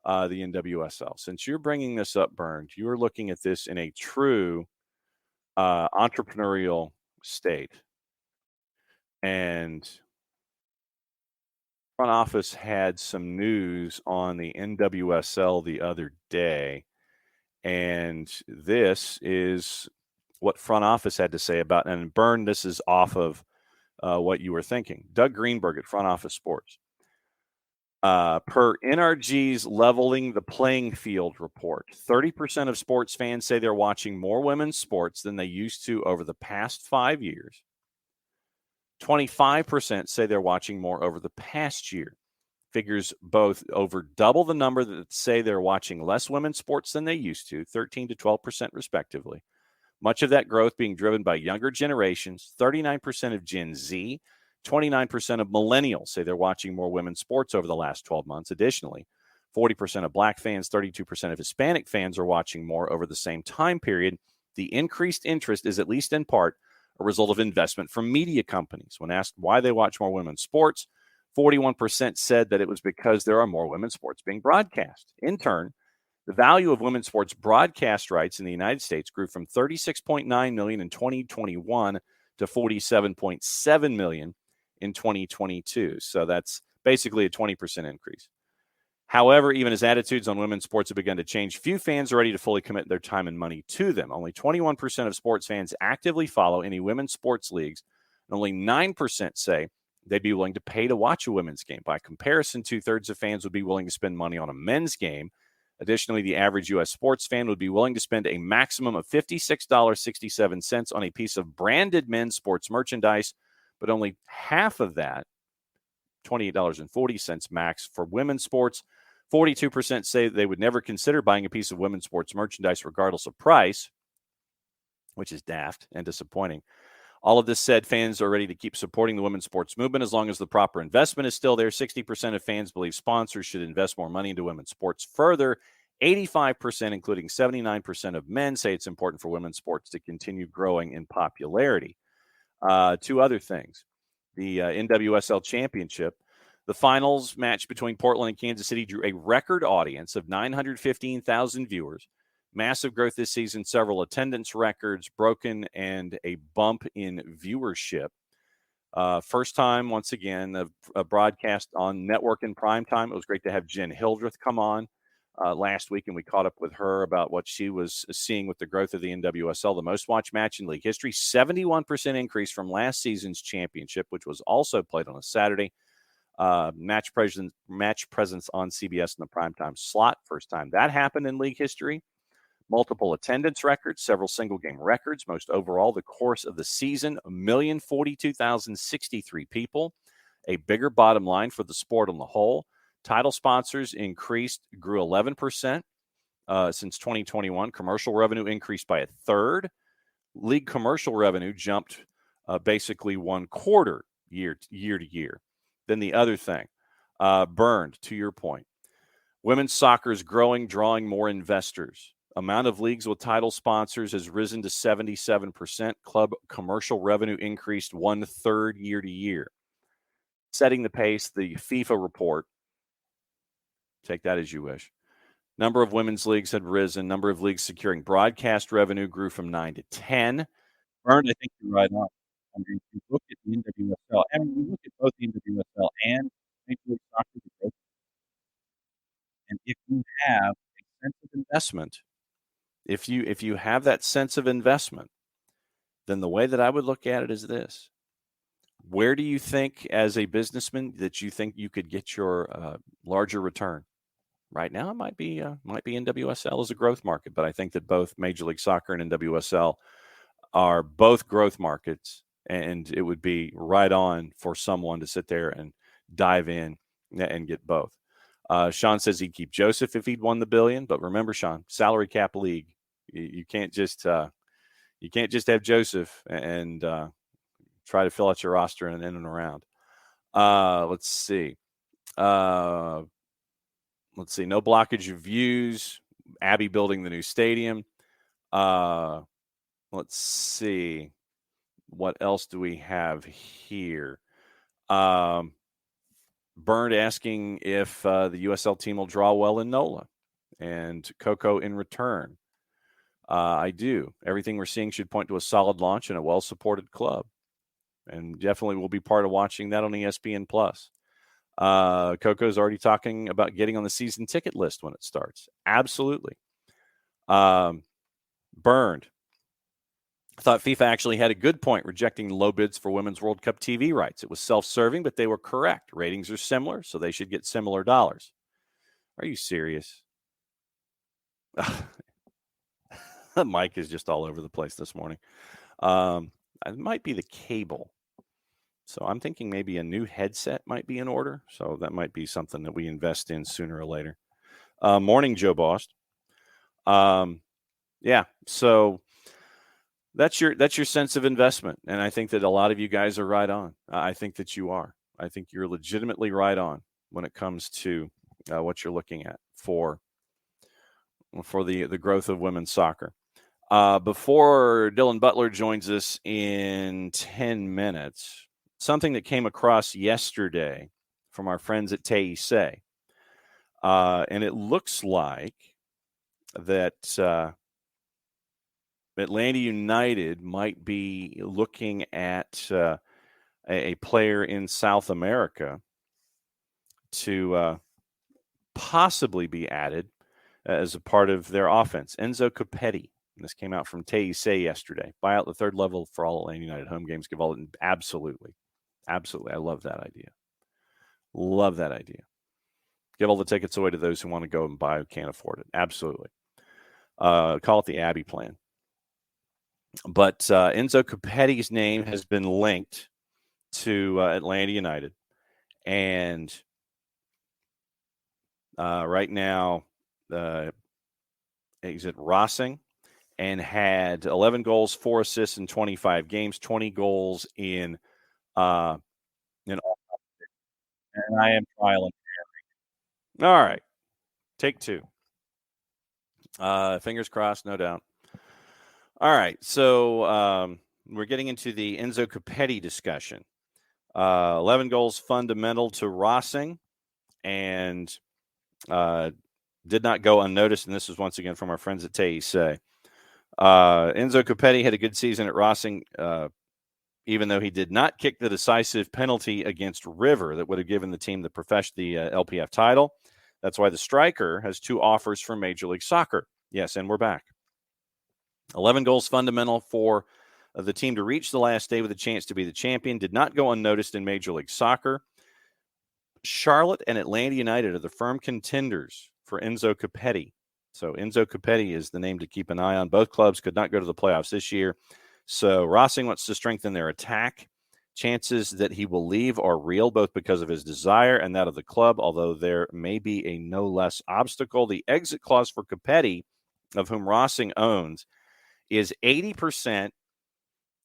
the NWSL. Since you're bringing this up, Burned, you are looking at this in a true entrepreneurial state. And Front Office had some news on the NWSL the other day, and this is what Front Office had to say about it. And Burn, this is off of what you were thinking. Doug Greenberg at Front Office Sports. Per NRG's Leveling the Playing Field report, 30% of sports fans say they're watching more women's sports than they used to over the past 5 years. 25% say they're watching more over the past year. Figures both over double the number that say they're watching less women's sports than they used to, 13 to 12% respectively. Much of that growth being driven by younger generations. 39% of Gen Z, 29% of millennials say they're watching more women's sports over the last 12 months. Additionally, 40% of Black fans, 32% of Hispanic fans are watching more over the same time period. The increased interest is, at least in part, a result of investment from media companies. When asked why they watch more women's sports, 41% said that it was because there are more women's sports being broadcast. In turn, the value of women's sports broadcast rights in the United States grew from $36.9 million in 2021 to $47.7 million in 2022. So that's basically a 20% increase. However, even as attitudes on women's sports have begun to change, few fans are ready to fully commit their time and money to them. Only 21% of sports fans actively follow any women's sports leagues, and only 9% say they'd be willing to pay to watch a women's game. By comparison, 2/3 of fans would be willing to spend money on a men's game. Additionally, the average U.S. sports fan would be willing to spend a maximum of $56.67 on a piece of branded men's sports merchandise, but only half of that, $28.40 max, for women's sports. 42% say they would never consider buying a piece of women's sports merchandise regardless of price, which is daft and disappointing. All of this said, fans are ready to keep supporting the women's sports movement as long as the proper investment is still there. 60% of fans believe sponsors should invest more money into women's sports. Further, 85%, including 79% of men, say it's important for women's sports to continue growing in popularity. Two other things. The NWSL Championship, the finals match between Portland and Kansas City, drew a record audience of 915,000 viewers. Massive growth this season, several attendance records broken, and a bump in viewership. First time, once again, a broadcast on network in prime time. It was great to have Jen Hildreth come on last week, and we caught up with her about what she was seeing with the growth of the NWSL, the most watched match in league history, 71% increase from last season's championship, which was also played on a Saturday. Match presence on CBS in the primetime slot, first time that happened in league history. Multiple attendance records, several single-game records, most overall the course of the season, 1,042,063 people, a bigger bottom line for the sport on the whole. Title sponsors grew 11% since 2021. Commercial revenue increased by a third. league commercial revenue jumped basically 1/4 year to year. Then the other thing, burned, to your point. Women's soccer is growing, drawing more investors. Amount of leagues with title sponsors has risen to 77%. Club commercial revenue increased 1/3 year to year. Setting the pace, the FIFA report, take that as you wish. Number of women's leagues had risen. Number of leagues securing broadcast revenue grew from 9 to 10. Bernd, I think you're right on. I mean, if you look at the NWSL, and you look at both the NWSL and Major League Soccer, and if you have a sense of investment, if you have that sense of investment, then the way that I would look at it is this: where do you think, as a businessman, that you think you could get your larger return? Right now, it might be NWSL as a growth market, but I think that both Major League Soccer and NWSL are both growth markets, and it would be right on for someone to sit there and dive in and get both. Sean says he'd keep Joseph if he'd won the $1 billion, but remember, Sean, salary cap league. You can't just have Joseph and try to fill out your roster in and around. Let's see. No blockage of views. Abby building the new stadium. Let's see. What else do we have here? Bernd asking if the USL team will draw well in NOLA, and Coco in return. I do. Everything we're seeing should point to a solid launch and a well-supported club, and definitely will be part of watching that on ESPN+. Coco's already talking about getting on the season ticket list when it starts. Absolutely. Burned. I thought FIFA actually had a good point rejecting low bids for Women's World Cup TV rights. It was self-serving, but they were correct. Ratings are similar, so they should get similar dollars. Are you serious? Mike is just all over the place this morning. It might be the cable. So I'm thinking maybe a new headset might be in order. So that might be something that we invest in sooner or later. Morning, Joe Bost. Yeah, so that's your sense of investment. And I think that a lot of you guys are right on. I think that you are. I think you're legitimately right on when it comes to what you're looking at for the growth of women's soccer. Before Dylan Butler joins us in 10 minutes, something that came across yesterday from our friends at TEC. And it looks like that Atlanta United might be looking at a player in South America to possibly be added as a part of their offense. Enzo Copetti. This came out from TEC yesterday. Buy out the third level for all Atlanta United home games. Give all absolutely. Absolutely. I love that idea. Love that idea. Give all the tickets away to those who want to go and buy who can't afford it. Absolutely. Call it the Abbey plan. But Enzo Copetti's name has been linked to Atlanta United. And right now, he's at Racing and had 11 goals, 4 assists in 25 games, 20 goals in all. And I am trialing. All right. Take 2. Fingers crossed, no doubt. All right. So we're getting into the Enzo Copetti discussion. 11 goals fundamental to Racing, and did not go unnoticed. And this is once again from our friends at TEC. Enzo Copetti had a good season at Racing, even though he did not kick the decisive penalty against River that would have given the team the LPF title. That's why the striker has 2 offers from Major League Soccer. Yes, and we're back. 11 goals fundamental for the team to reach the last day with a chance to be the champion. Did not go unnoticed in Major League Soccer. Charlotte and Atlanta United are the firm contenders for Enzo Copetti. So Enzo Copetti is the name to keep an eye on. Both clubs could not go to the playoffs this year. So Racing wants to strengthen their attack. Chances that he will leave are real, both because of his desire and that of the club, although there may be a no less obstacle. The exit clause for Copetti, of whom Racing owns, is 80%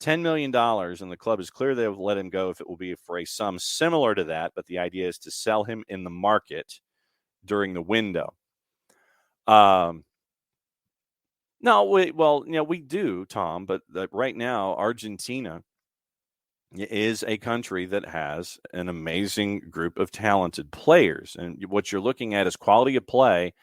$10 million, and the club is clear they will let him go if it will be for a sum similar to that, but the idea is to sell him in the market during the window. No, we do, Tom, but right now, Argentina is a country that has an amazing group of talented players. And what you're looking at is quality of play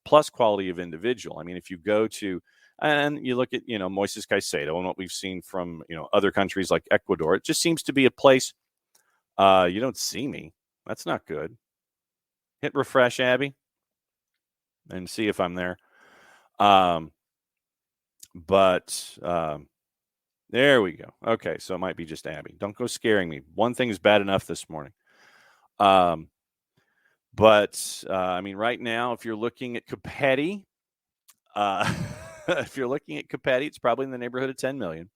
plus quality of individual. I mean, if you go to, and you look at, Moises Caicedo and what we've seen from, other countries like Ecuador, it just seems to be a place, you don't see me. That's not good. Hit refresh, Abby, and see if I'm there. There we go. Okay, so it might be just Abby. Don't go scaring me. One thing is bad enough this morning. I mean, right now, if you're looking at Capetti, it's probably in the neighborhood of 10 million.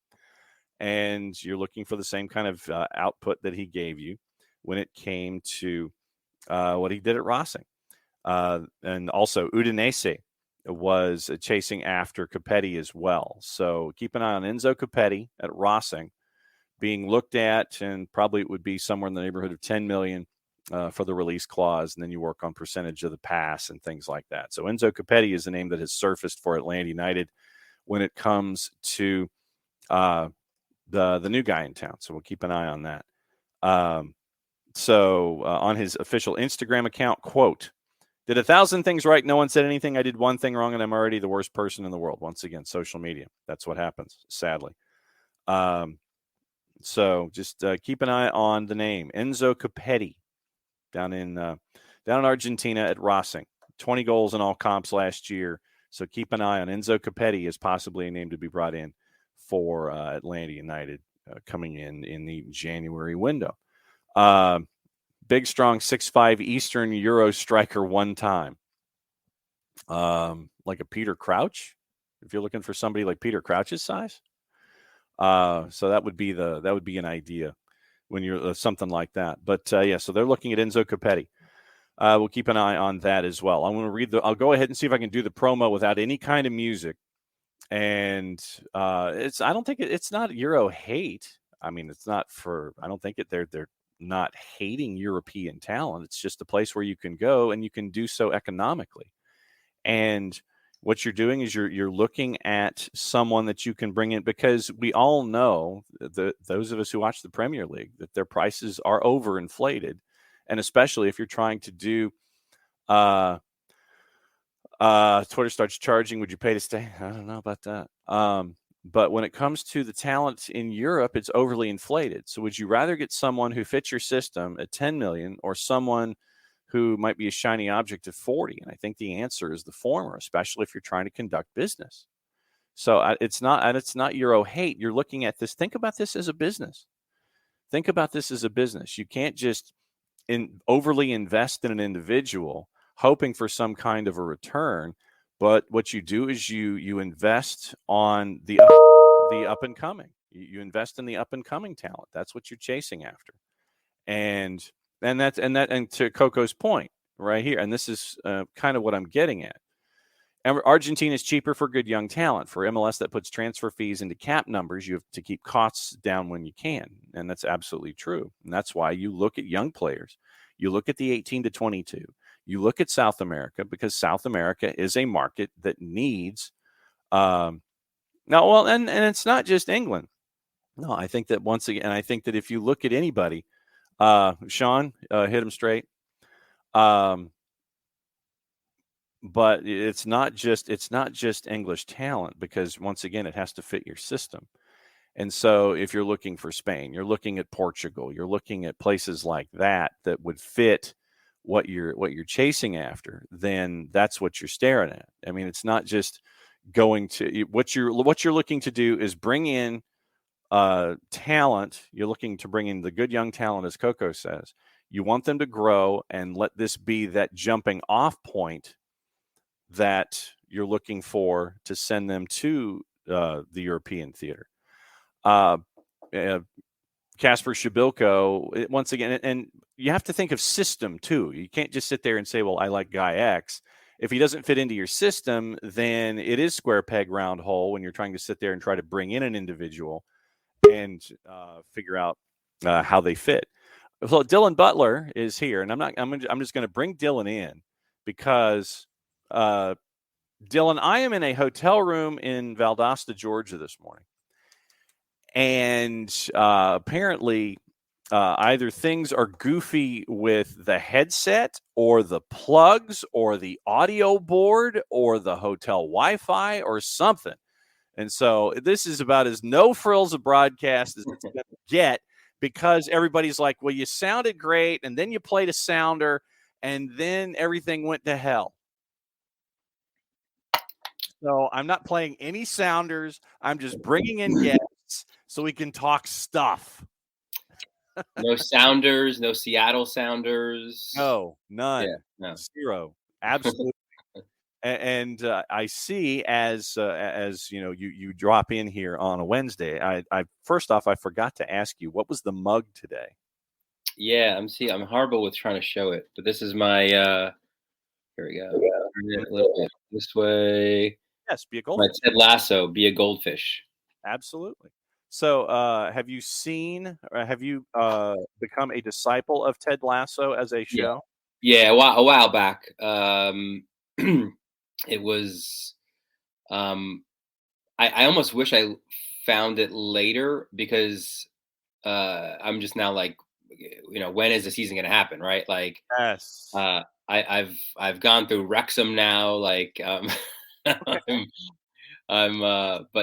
And you're looking for the same kind of output that he gave you when it came to what he did at Racing. And also Udinese was chasing after Capetti as well. So keep an eye on Enzo Capetti at Racing being looked at, and probably it would be somewhere in the neighborhood of 10 million for the release clause, and then you work on percentage of the pass and things like that. So Enzo Capetti is a name that has surfaced for Atlanta United when it comes to the new guy in town. So we'll keep an eye on that. On his official Instagram account, quote, "Did 1,000 things right. No one said anything. I did one thing wrong, and I'm already the worst person in the world." Once again, social media. That's what happens, sadly. So just keep an eye on the name Enzo Capetti down in Argentina at Racing. 20 goals in all comps last year. So keep an eye on Enzo Capetti as possibly a name to be brought in for Atlanta United coming in the January window. Big, strong 6'5" Eastern Euro striker one time. Like a Peter Crouch, if you're looking for somebody like Peter Crouch's size. So that would be an idea when you're something like that. But so they're looking at Enzo Capetti. We'll keep an eye on that as well. I'm going to I'll go ahead and see if I can do the promo without any kind of music. And I don't think it's not Euro hate. I mean, it's not I don't think they're not hating European talent. It's just a place where you can go and you can do so economically. And what you're doing is you're looking at someone that you can bring in, because we all know those of us who watch the Premier League that their prices are overinflated, and especially if you're trying to do Twitter starts charging, would you pay to stay? I don't know about that. But when it comes to the talent in Europe, it's overly inflated. So would you rather get someone who fits your system at 10 million or someone who might be a shiny object at 40? And I think the answer is the former, especially if you're trying to conduct business. So it's not Euro hate. You're looking at this. Think about this as a business. You can't just overly invest in an individual hoping for some kind of a return. But what you do is you invest on the up and coming. You invest in the up and coming talent. That's what you're chasing after. And to Coco's point right here, and this is kind of what I'm getting at. Argentina is cheaper for good young talent. For MLS that puts transfer fees into cap numbers, you have to keep costs down when you can, and that's absolutely true. And that's why you look at young players. You look at the 18 to 22. You look at South America, because South America is a market that needs and it's not just England. No, I think that once again, I think that if you look at anybody, Sean, hit him straight. But it's not just English talent, because once again, it has to fit your system. And so if you're looking for Spain, you're looking at Portugal, you're looking at places like that would fit what you're chasing after, then that's what you're staring at. I mean, it's not just going to what you're looking to do is bring in talent. You're looking to bring in the good young talent, as Coco says. You want them to grow and let this be that jumping off point that you're looking for to send them to the European theater. Kasper Shabilko, once again, and you have to think of system too. You can't just sit there and say, well, I like guy X. If he doesn't fit into your system, then it is square peg, round hole when you're trying to sit there and try to bring in an individual and figure out how they fit. So Dylan Butler is here, and I'm just going to bring Dylan in because Dylan, I am in a hotel room in Valdosta, Georgia this morning, and apparently either things are goofy with the headset or the plugs or the audio board or the hotel Wi-Fi or something. And so this is about as no frills a broadcast as it's going to get, because everybody's like, well, you sounded great, and then you played a sounder, and then everything went to hell. So I'm not playing any sounders. I'm just bringing in guests so we can talk stuff. No sounders, no Seattle Sounders. No, none. Yeah, no. Zero. Absolutely. And I see as you know, you drop in here on a Wednesday. I first off, I forgot to ask you, what was the mug today? Yeah, I'm horrible with trying to show it, but this is my here we go. A little bit this way. Yes, be a My goldfish. Ted Lasso, be a goldfish. Absolutely. So, have you seen, or have you become a disciple of Ted Lasso as a show? Yeah, a while back. It was. I almost wish I found it later, because I'm just now like, when is the season going to happen, right? Like, Yes. I've gone through Wrexham now, like, but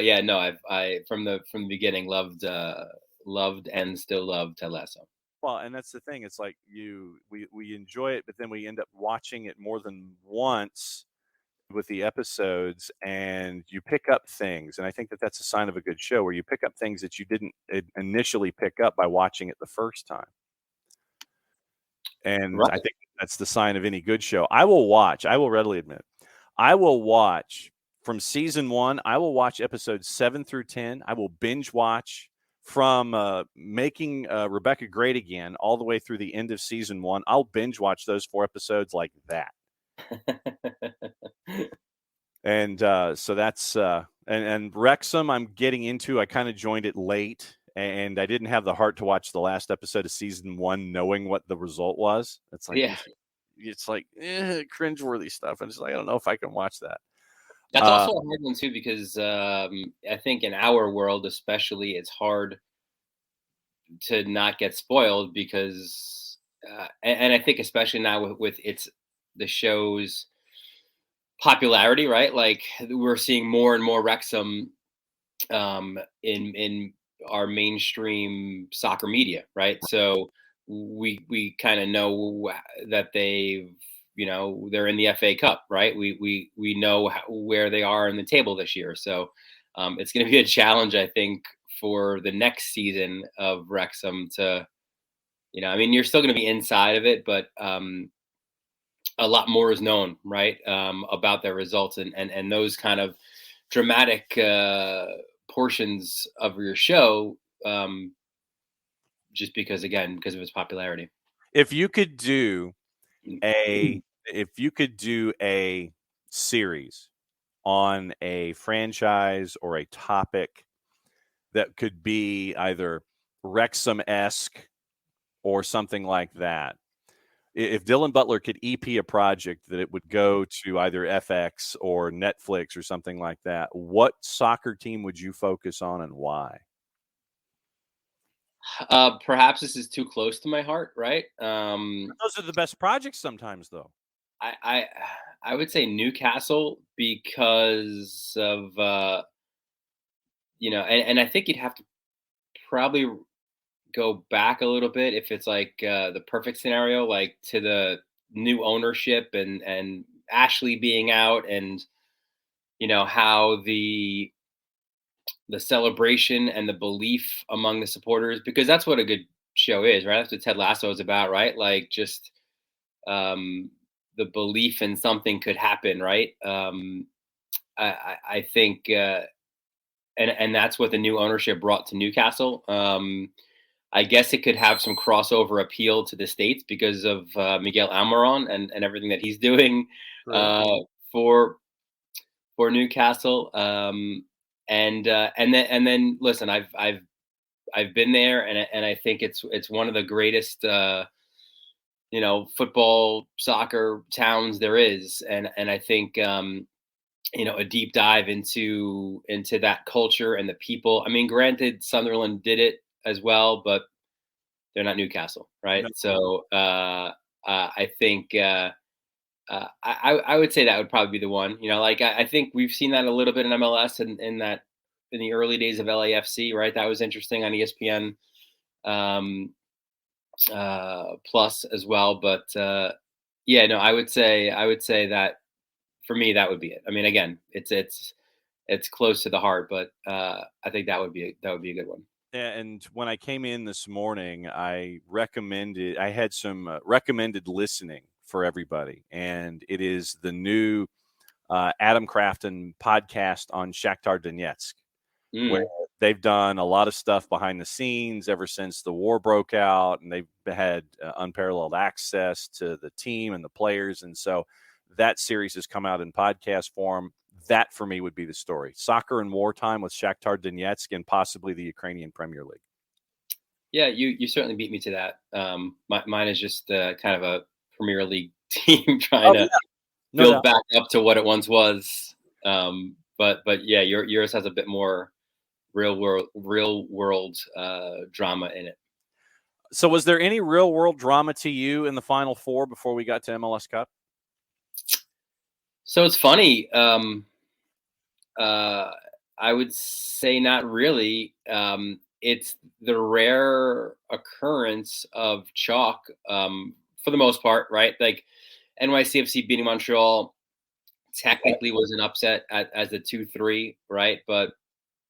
yeah, no, I from the beginning loved and still love Ted Lasso. Well, and that's the thing. It's like we enjoy it, but then we end up watching it more than once with the episodes, and you pick up things. And I think that that's a sign of a good show, where you pick up things that you didn't initially pick up by watching it the first time. And Right. I think that's the sign of any good show. I will readily admit, I will watch from season 1. I will watch episodes 7 through 10. I will binge watch from making Rebecca great again all the way through the end of season 1. I'll binge watch those 4 episodes like that. And so that's and Wrexham I'm getting into. I kind of joined it late, and I didn't have the heart to watch the last episode of season 1 knowing what the result was. It's like, yeah, it's like cringeworthy stuff. And it's like, I don't know if I can watch that. that's also a hard one too, because I think in our world especially, it's hard to not get spoiled, because and I think especially now with the show's popularity, right? Like, we're seeing more and more Wrexham in our mainstream soccer media, right? So we kind of know that they're in the FA Cup, right? We know where they are in the table this year. So it's going to be a challenge, I think, for the next season of Wrexham to, I mean, you're still going to be inside of it, but a lot more is known, right, about their results, and those kind of dramatic portions of your show, just because of its popularity. If you could do a series on a franchise or a topic that could be either Wrexham-esque or something like that, if Dylan Butler could EP a project that it would go to either FX or Netflix or something like that, what soccer team would you focus on and why? Perhaps this is too close to my heart, right? Those are the best projects sometimes, though. I would say Newcastle, because of and I think you'd have to probably go back a little bit if it's like the perfect scenario, like to the new ownership and Ashley being out, and how the celebration and the belief among the supporters, because that's what a good show is, right? That's what Ted Lasso is about, right? Like, just the belief in something could happen, right? I think and that's what the new ownership brought to Newcastle. I guess it could have some crossover appeal to the States because of Miguel Almiron and everything that he's doing for Newcastle. And then listen, I've I've been there, and I think it's one of the greatest football, soccer towns there is, and I think a deep dive into that culture and the people. I mean, granted, Sunderland did it as well, but they're not Newcastle, right? No. So I think I would say that would probably be the one. I think we've seen that a little bit in MLS and in the early days of LAFC, right? That was interesting on ESPN Plus as well. But I would say that for me that would be it. I mean, again, it's close to the heart, but I think that would be a good one. And when I came in this morning, I had some recommended listening for everybody. And it is the new Adam Crafton podcast on Shakhtar Donetsk, where they've done a lot of stuff behind the scenes ever since the war broke out. And they've had unparalleled access to the team and the players. And so that series has come out in podcast form. That, for me, would be the story. Soccer in wartime with Shakhtar Donetsk and possibly the Ukrainian Premier League. Yeah, you certainly beat me to that. Mine is just kind of a Premier League team trying to build back up to what it once was. But yeah, yours has a bit more real world drama in it. So was there any real world drama to you in the Final Four before we got to MLS Cup? So it's funny. I would say not really. It's the rare occurrence of chalk for the most part, right? Like NYCFC beating Montreal technically was an upset as the 2-3, right? But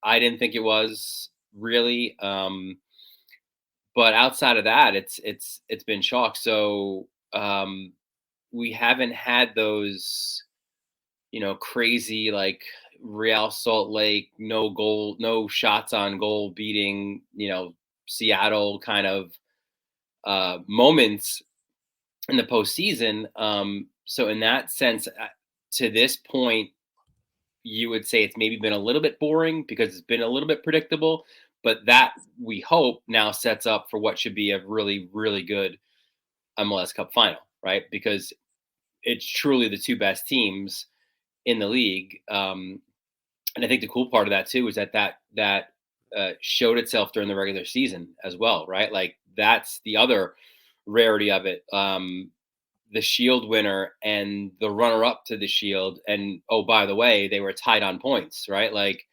I didn't think it was really. But outside of that, it's been chalk. So we haven't had those, crazy like Real Salt Lake, no shots on goal beating, Seattle kind of moments in the postseason. So in that sense, to this point, you would say it's maybe been a little bit boring because it's been a little bit predictable, but that we hope now sets up for what should be a really, really good MLS Cup final, right? Because it's truly the two best teams in the league. And I think the cool part of that too is that showed itself during the regular season as well, right? Like that's the other rarity of it. The Shield winner and the runner-up to the Shield, and oh, by the way, they were tied on points, right? Like,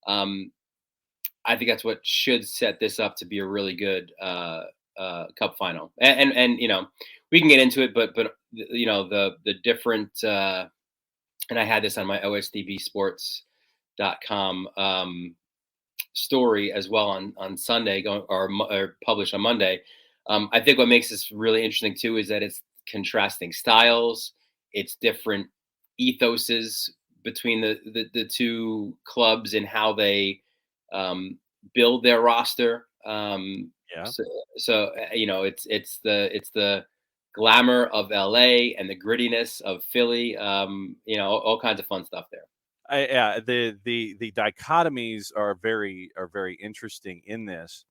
I think that's what should set this up to be a really good Cup final. And we can get into it, but the different. And I had this on my OSDB Sports.com story as well on Sunday, or published on Monday. I think what makes this really interesting too is that it's contrasting styles, it's different ethoses between the two clubs and how they build their roster. So it's the glamour of LA and the grittiness of Philly. All kinds of fun stuff there. The dichotomies are very interesting in this.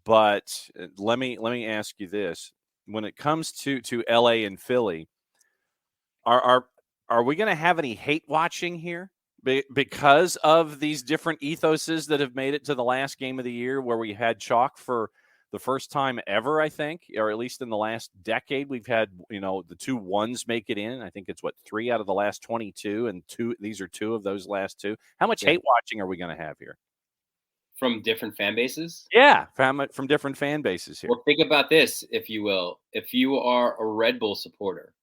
But let me ask you this: when it comes to LA and Philly, are we going to have any hate watching here because of these different ethoses that have made it to the last game of the year, where we had chalk for the first time ever, I think, or at least in the last decade? We've had, the 2-1s make it in. I think it's 3 out of the last 22, and these are 2 of those last 2. How much hate watching are we going to have here? From different fan bases? Yeah, from different fan bases here. Well, think about this, if you will. If you are a Red Bull supporter,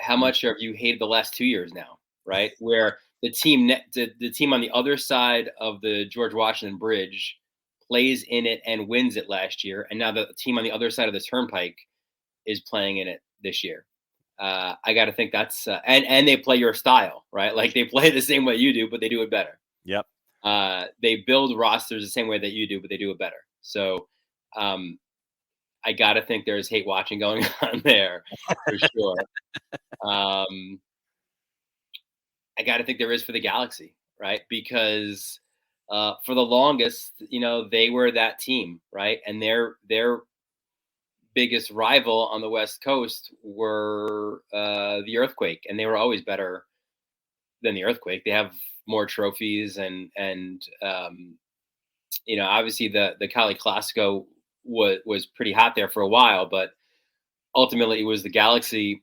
how much have you hated the last 2 years now, right? Where the team on the other side of the George Washington Bridge plays in it and wins it last year, and now the team on the other side of the Turnpike is playing in it this year. I got to think that's and they play your style, right? Like they play the same way you do, but they do it better. Yep. They build rosters the same way that you do, but they do it better. So I got to think there's hate watching going on there for sure. I got to think there is for the Galaxy, right? Because for the longest, they were that team, right? And their biggest rival on the West Coast were the Earthquake, and they were always better than the Earthquake. They have more trophies, and obviously the Cali Classico was pretty hot there for a while, but ultimately it was the Galaxy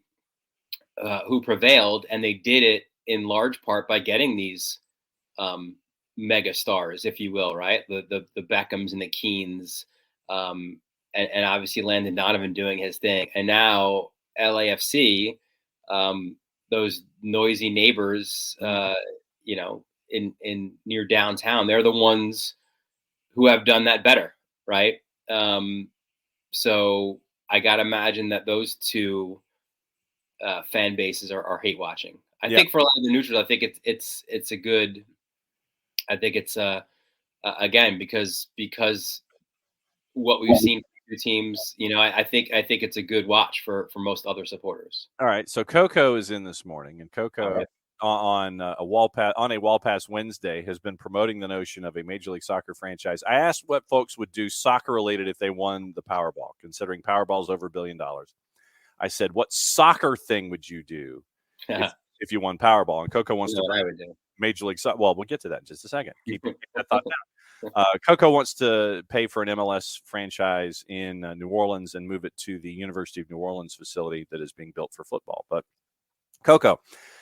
who prevailed, and they did it in large part by getting these mega stars, if you will, right? The Beckhams and the Keens, and obviously Landon Donovan doing his thing, and now LAFC, those noisy neighbors, in near downtown, they're the ones who have done that better, right? So I gotta imagine that those two fan bases are hate watching. I think for a lot of the neutrals, I think it's a good. I think it's again because what we've seen from the teams, I think it's a good watch for most other supporters. All right, so Coco is in this morning, and Coco on a wall pass Wednesday has been promoting the notion of a Major League Soccer franchise. I asked what folks would do soccer related if they won the Powerball, considering Powerball is over $1 billion. I said, what soccer thing would you do if you won Powerball? And Coco wants to Major League Soccer. Well, we'll get to that in just a second. Keep that thought down. Coco wants to pay for an MLS franchise in New Orleans and move it to the University of New Orleans facility that is being built for football. But Coco,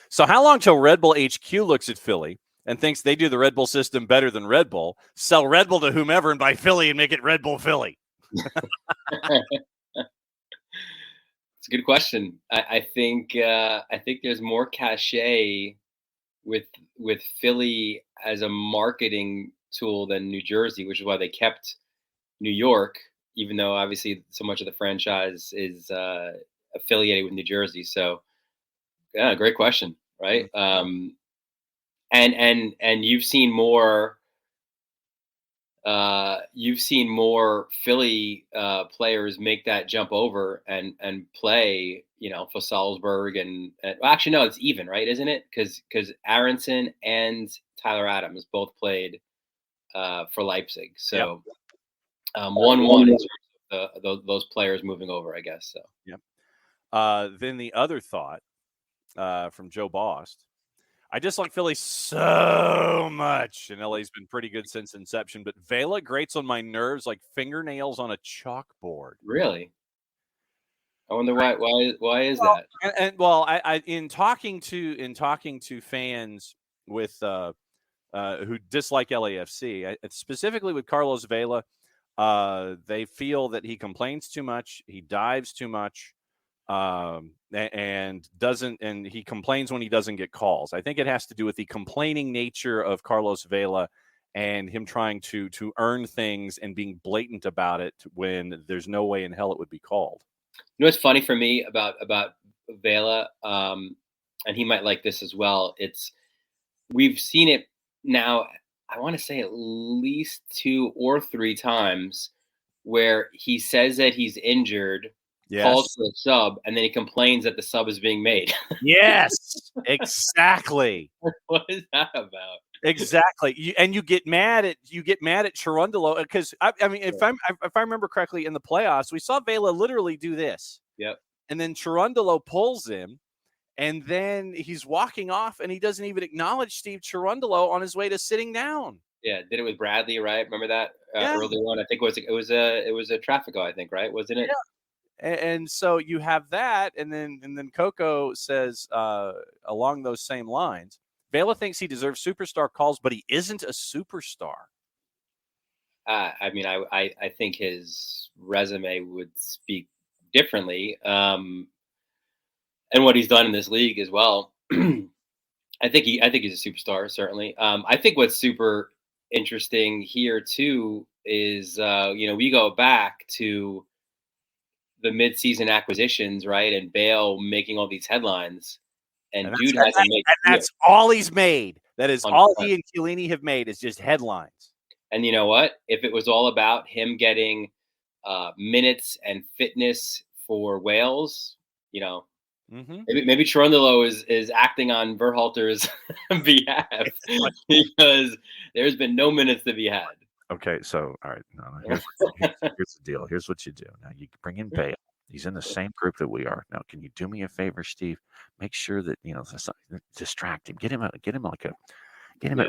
so how long till Red Bull HQ looks at Philly and thinks they do the Red Bull system better than Red Bull, sell Red Bull to whomever and buy Philly and make it Red Bull Philly? It's a good question. I think there's more cachet with Philly as a marketing tool than New Jersey, which is why they kept New York, even though obviously so much of the franchise is affiliated with New Jersey. So, yeah, great question, right? And you've seen more. You've seen more Philly players make that jump over and play, for Salzburg and well, actually no, it's even, right? Isn't it? Because Aronson and Tyler Adams both played for Leipzig, so 1-1 in terms of those players moving over, I guess. So then the other thought from Joe Bost. I dislike Philly so much, and LA's been pretty good since inception, but Vela grates on my nerves like fingernails on a chalkboard. Really? I wonder why is that? And I in talking to fans with who dislike LAFC, specifically with Carlos Vela, they feel that he complains too much, he dives too much. And he complains when he doesn't get calls. I think it has to do with the complaining nature of Carlos Vela and him trying to earn things and being blatant about it when there's no way in hell it would be called. What's funny for me about Vela, and he might like this as well. We've seen it now, I want to say at least 2 or 3 times where he says that he's injured, calls for a sub, and then he complains that the sub is being made. Yes, exactly. What is that about? Exactly. You get mad at Cherundolo because I mean, if I remember correctly, in the playoffs, we saw Vela literally do this. Yep. And then Cherundolo pulls him, and then he's walking off, and he doesn't even acknowledge Steve Cherundolo on his way to sitting down. Yeah, did it with Bradley, right? Remember that early on? I think it was a Traffico, I think, right? Wasn't it? Yeah. And so you have that, and then Coco says along those same lines, Vela thinks he deserves superstar calls, but he isn't a superstar. I mean, I think his resume would speak differently, and what he's done in this league as well. I think he's a superstar, certainly. I think what's super interesting here too is we go back to the mid-season acquisitions, right? And Bale making all these headlines, and dude hasn't made. And that's all he's made. That is 100%. All he and Chiellini have made is just headlines. And you know what? If it was all about him getting minutes and fitness for Wales, Mm-hmm. Maybe Cherundolo is acting on Berhalter's behalf because there's been no minutes to be had. Okay, so all right, no, here's the deal. Here's what you do. Now you bring in Bale. He's in the same group that we are. Now, can you do me a favor, Steve? Make sure that distract him. Get him at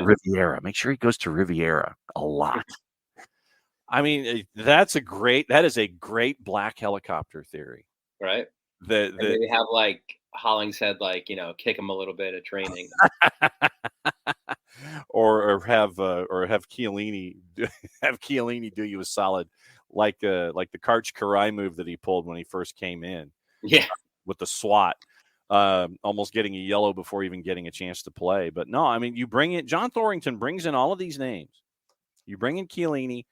Riviera. Make sure he goes to Riviera a lot. I mean, that is a great black helicopter theory, right? That they have like Hollingshead, kick him a little bit at training, or have Chiellini do you a solid, like the Karch Karai move that he pulled when he first came in, with the SWAT, almost getting a yellow before even getting a chance to play. But no, I mean, John Thorrington brings in all of these names. You bring in Chiellini.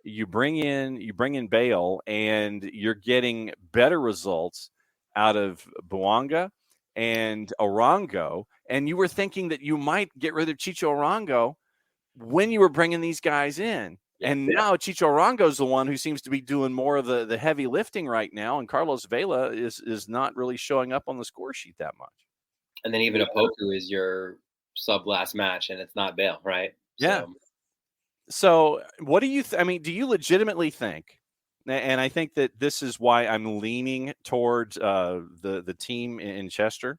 You bring in Bale, and you're getting better results out of Bouanga and Arango. And you were thinking that you might get rid of Chicho Arango when you were bringing these guys in. And now Chicho Arango is the one who seems to be doing more of the heavy lifting right now. And Carlos Vela is not really showing up on the score sheet that much. And then even Opoku is your sub last match, and it's not Bale, right? Yeah. So what do you do you legitimately think, and I think that this is why I'm leaning towards the team in Chester,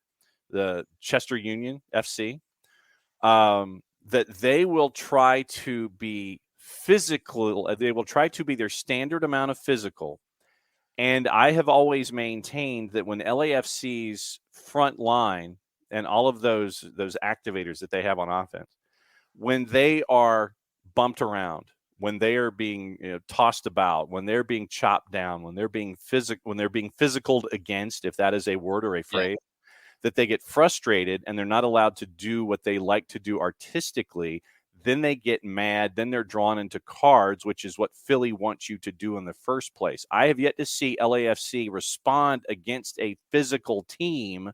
the Chester Union FC, that they will try to be physical. They will try to be their standard amount of physical. And I have always maintained that when LAFC's front line and all of those activators that they have on offense, when they are bumped around, when they are being tossed about, when they're being chopped down, when they're being physicaled against, if that is a word or a phrase, that they get frustrated and they're not allowed to do what they like to do artistically. Then they get mad. Then they're drawn into cards, which is what Philly wants you to do in the first place. I have yet to see LAFC respond against a physical team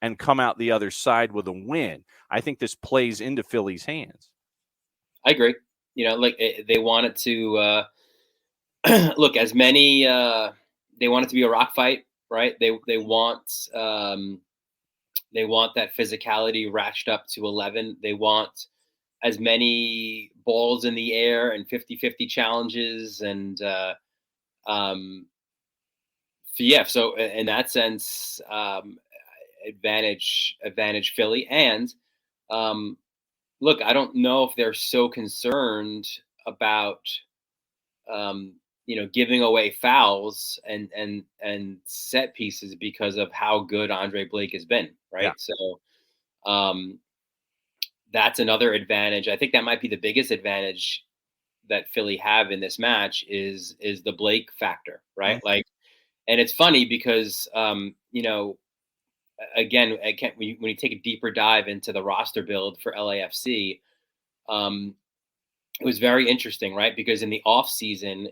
and come out the other side with a win. I think this plays into Philly's hands. I agree. They wanted to look as many. They want it to be a rock fight, right? They want that physicality ratcheted up to 11. They want as many balls in the air and 50-50 challenges, and so in that sense, advantage Philly. And look, I don't know if they're so concerned about giving away fouls and set pieces because of how good Andre Blake has been, right? Yeah. So that's another advantage. I think that might be the biggest advantage that Philly have in this match is the Blake factor, right? Mm-hmm. And it's funny because again, when you take a deeper dive into the roster build for LAFC, it was very interesting, right? Because in the off season,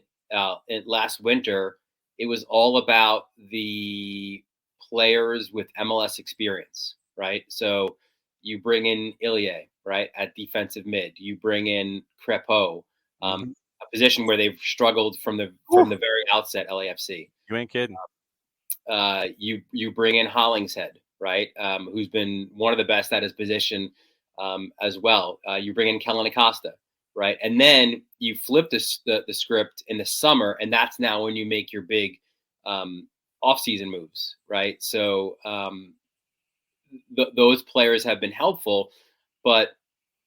last winter, it was all about the players with MLS experience, right? So you bring in Ilie, right, at defensive mid. You bring in Crepeau, a position where they've struggled from the very outset. LAFC. You ain't kidding. You bring in Hollingshead, right, who's been one of the best at his position as well. You bring in Kellen Acosta, right, and then you flip the script in the summer, and that's now when you make your big off-season moves, right? So those players have been helpful, but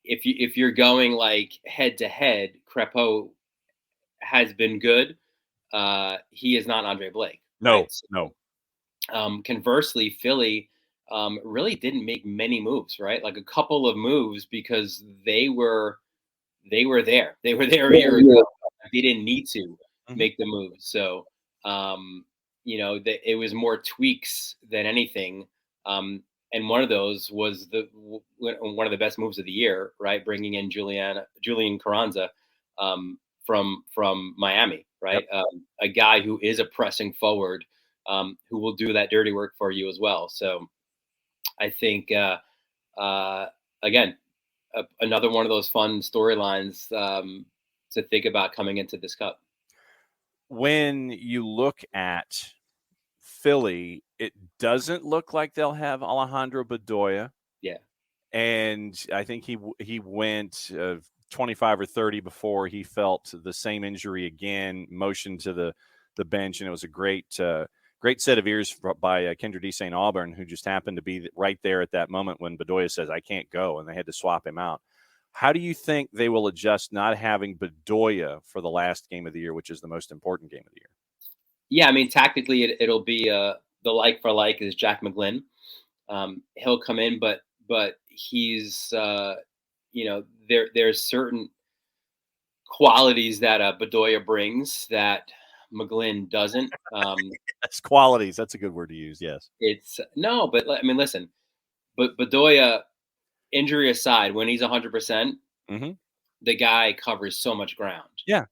if you're going like head to head, Crepeau has been good. He is not Andre Blake. No, right? No. Conversely, Philly really didn't make many moves, right? Like a couple of moves because they were there. They were there a year ago. They didn't need to make the moves. So, it was more tweaks than anything. And one of those was one of the best moves of the year, right? Bringing in Julian Carranza from Miami, right? Yep. A guy who is a pressing forward, who will do that dirty work for you as well. So I think, again, another one of those fun storylines to think about coming into this cup. When you look at Philly, it doesn't look like they'll have Alejandro Bedoya. Yeah. And I think he went 25 or 30 before he felt the same injury again, motioned to the bench, and it was a great set of ears by Kendra D. St. Auburn, who just happened to be right there at that moment when Bedoya says, I can't go, and they had to swap him out. How do you think they will adjust not having Bedoya for the last game of the year, which is the most important game of the year? Yeah, I mean, tactically, it'll be the like for like is Jack McGlynn. He'll come in, but he's there's certain qualities that Bedoya brings that McGlynn doesn't. That's qualities. That's a good word to use. Yes. It's no, but I mean, listen, but Bedoya, injury aside, when he's 100%, the guy covers so much ground. Yeah.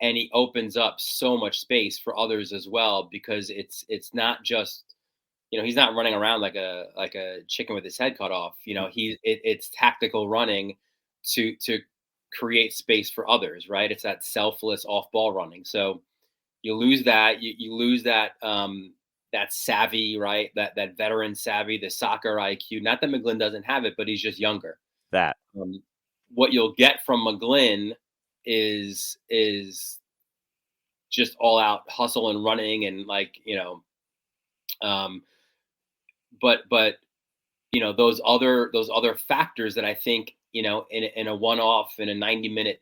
And he opens up so much space for others as well, because it's not just, he's not running around like a chicken with his head cut off. It's tactical running to create space for others, right? It's that selfless off ball running. So you lose that, you lose that that savvy, right? That veteran savvy, the soccer IQ. Not that McGlynn doesn't have it, but he's just younger. That what you'll get from McGlynn is just all out hustle and running, and but those other factors that I think in a one-off, in a 90-minute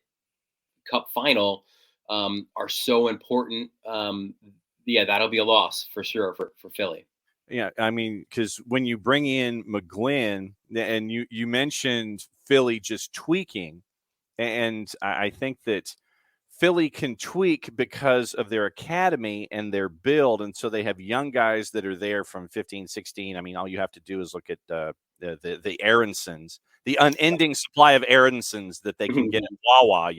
cup final are so important. That'll be a loss for sure for Philly. Yeah, I mean, because when you bring in McGlynn, and you mentioned Philly just tweaking, and I think that Philly can tweak because of their academy and their build, and so they have young guys that are there from 15, 16. I mean, all you have to do is look at the Aaronsons, the unending supply of Aaronsons that they can get at Wawa,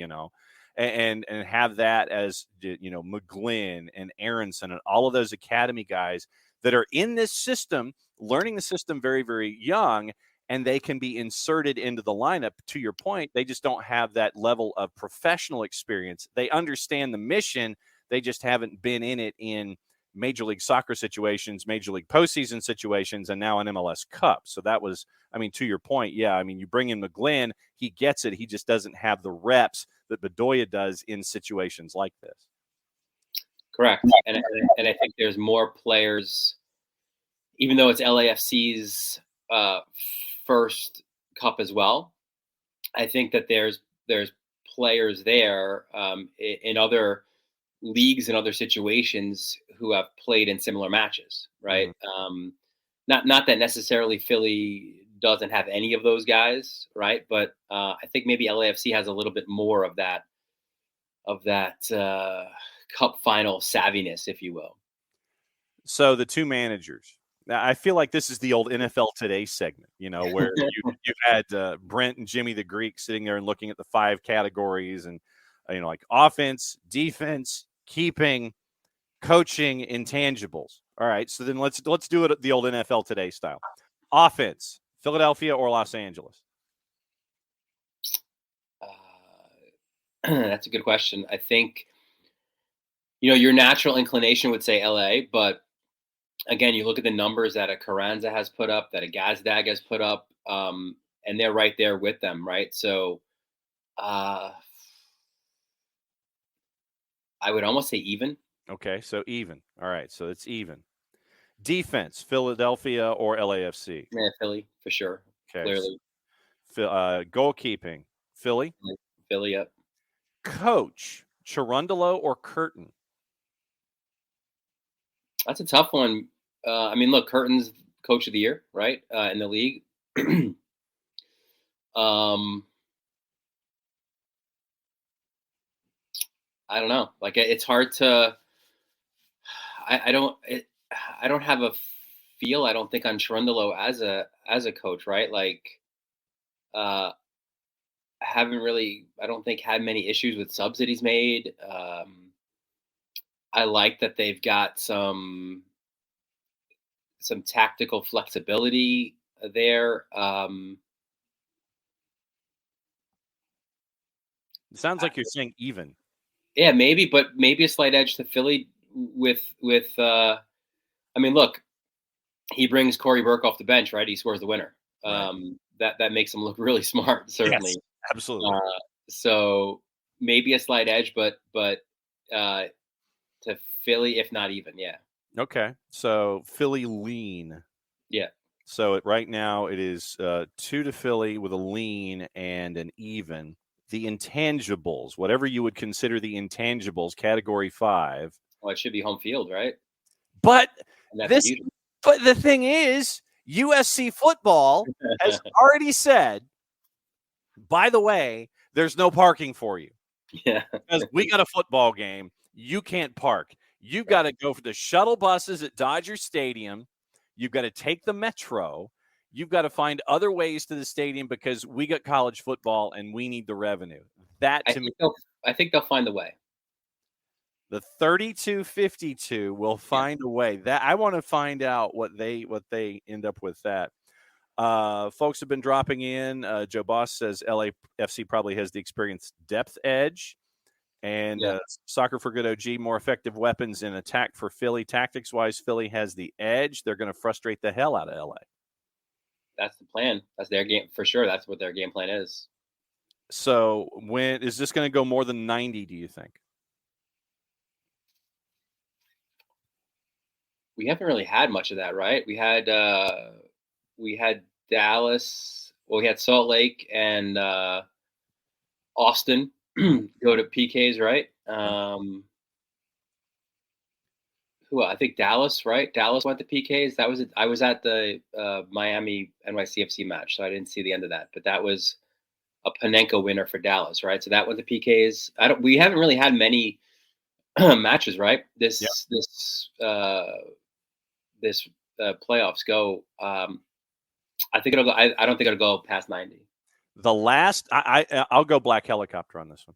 and have that as McGlynn and Aaronson and all of those academy guys that are in this system, learning the system very, very young, and they can be inserted into the lineup. To your point, they just don't have that level of professional experience. They understand the mission. They just haven't been in it in Major League Soccer situations, Major League postseason situations, and now an MLS Cup. So that was, to your point, yeah, you bring in McGlynn, he gets it. He just doesn't have the reps that Bedoya does in situations like this. Correct. And I think there's more players, even though it's LAFC's first cup as well. I think that there's players there in other leagues and other situations who have played in similar matches, right? Not that necessarily Philly doesn't have any of those guys, right? But I think maybe LAFC has a little bit more of that cup final savviness, if you will. So the two managers. Now, I feel like this is the old NFL Today segment, where you've had Brent and Jimmy the Greek sitting there and looking at the 5 categories and, like offense, defense, keeping, coaching, intangibles. All right, so then let's do it the old NFL Today style. Offense, Philadelphia or Los Angeles? That's a good question. I think, your natural inclination would say LA, but again, you look at the numbers that a Carranza has put up, that a Gazdag has put up, and they're right there with them, right? So I would almost say even. Okay, so even. All right, so it's even. Defense, Philadelphia or LAFC? Yeah, Philly, for sure. Okay. Clearly. Goalkeeping, Philly? Philly, yep. Coach, Cherundolo or Curtin? That's a tough one. Look, Curtin's coach of the year, right? In the league. I don't know. Like, it's hard to. I don't have a feel. I don't think on Cherundolo as a coach, right? Like, I haven't really. I don't think had many issues with subs that he's made. I like that they've got some tactical flexibility there. It sounds like you're saying even. Yeah, maybe, but maybe a slight edge to Philly with I mean, look, he brings Corey Burke off the bench, right? He scores the winner. Right. That makes him look really smart, certainly. Yes, absolutely. So maybe a slight edge, but to Philly, if not even, yeah. Okay, so Philly lean. Yeah. So right now it is 2 to Philly with a lean and an even. The intangibles, whatever you would consider the intangibles, category 5. Well, it should be home field, right? But And that's this, huge. but the thing is, USC football has already said, by the way, there's no parking for you. Yeah. Because we got a football game. You can't park. You've got to go for the shuttle buses at Dodger Stadium. You've got to take the metro. You've got to find other ways to the stadium because we got college football and we need the revenue. That to me, I think they'll find a way. the 32-52 will find a way. That I want to find out what they end up with that. Folks have been dropping in. Joe Boss says LAFC probably has the experienced depth edge. And Soccer for Good OG, more effective weapons in attack for Philly. Tactics-wise, Philly has the edge. They're going to frustrate the hell out of LA. That's the plan. That's their game for sure. That's what their game plan is. So when is this going to go more than 90, do you think? We haven't really had much of that, right? We had Dallas. Well, we had Salt Lake and Austin go to PKs, right? Who I think Dallas, right? Dallas went to PKs. That was it. I was at the Miami NYCFC match, so I didn't see the end of that. But that was a Panenka winner for Dallas, right? So that went to PKs. We haven't really had many matches, right? This playoffs go. I think it'll go. I don't think it'll go past 90. The last, I'll go black helicopter on this one.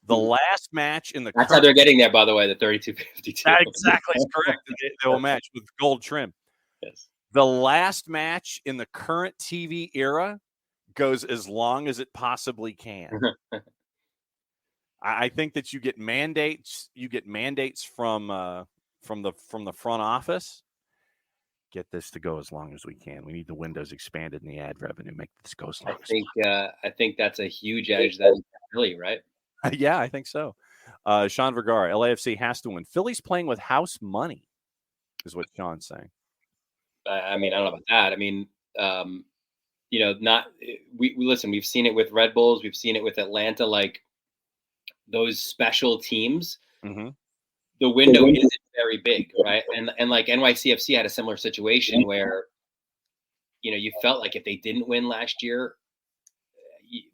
The last match in the That's how they're getting there, by the way, the 32-52. That exactly is correct. They will match with gold trim. Yes. The last match in the current TV era goes as long as it possibly can. I think that you get mandates. You get mandates from the front office. Get this to go as long as we can. We need the windows expanded and the ad revenue. Make this go as long as possible. I think that's a huge edge that Philly, right? Yeah, I think so. Sean Vergara, LAFC has to win. Philly's playing with house money, is what Sean's saying. I mean, I don't know about that. I mean, we listen. We've seen it with Red Bulls. We've seen it with Atlanta. Like those special teams, the window isn't very big, right? And like NYCFC had a similar situation where, you felt like if they didn't win last year,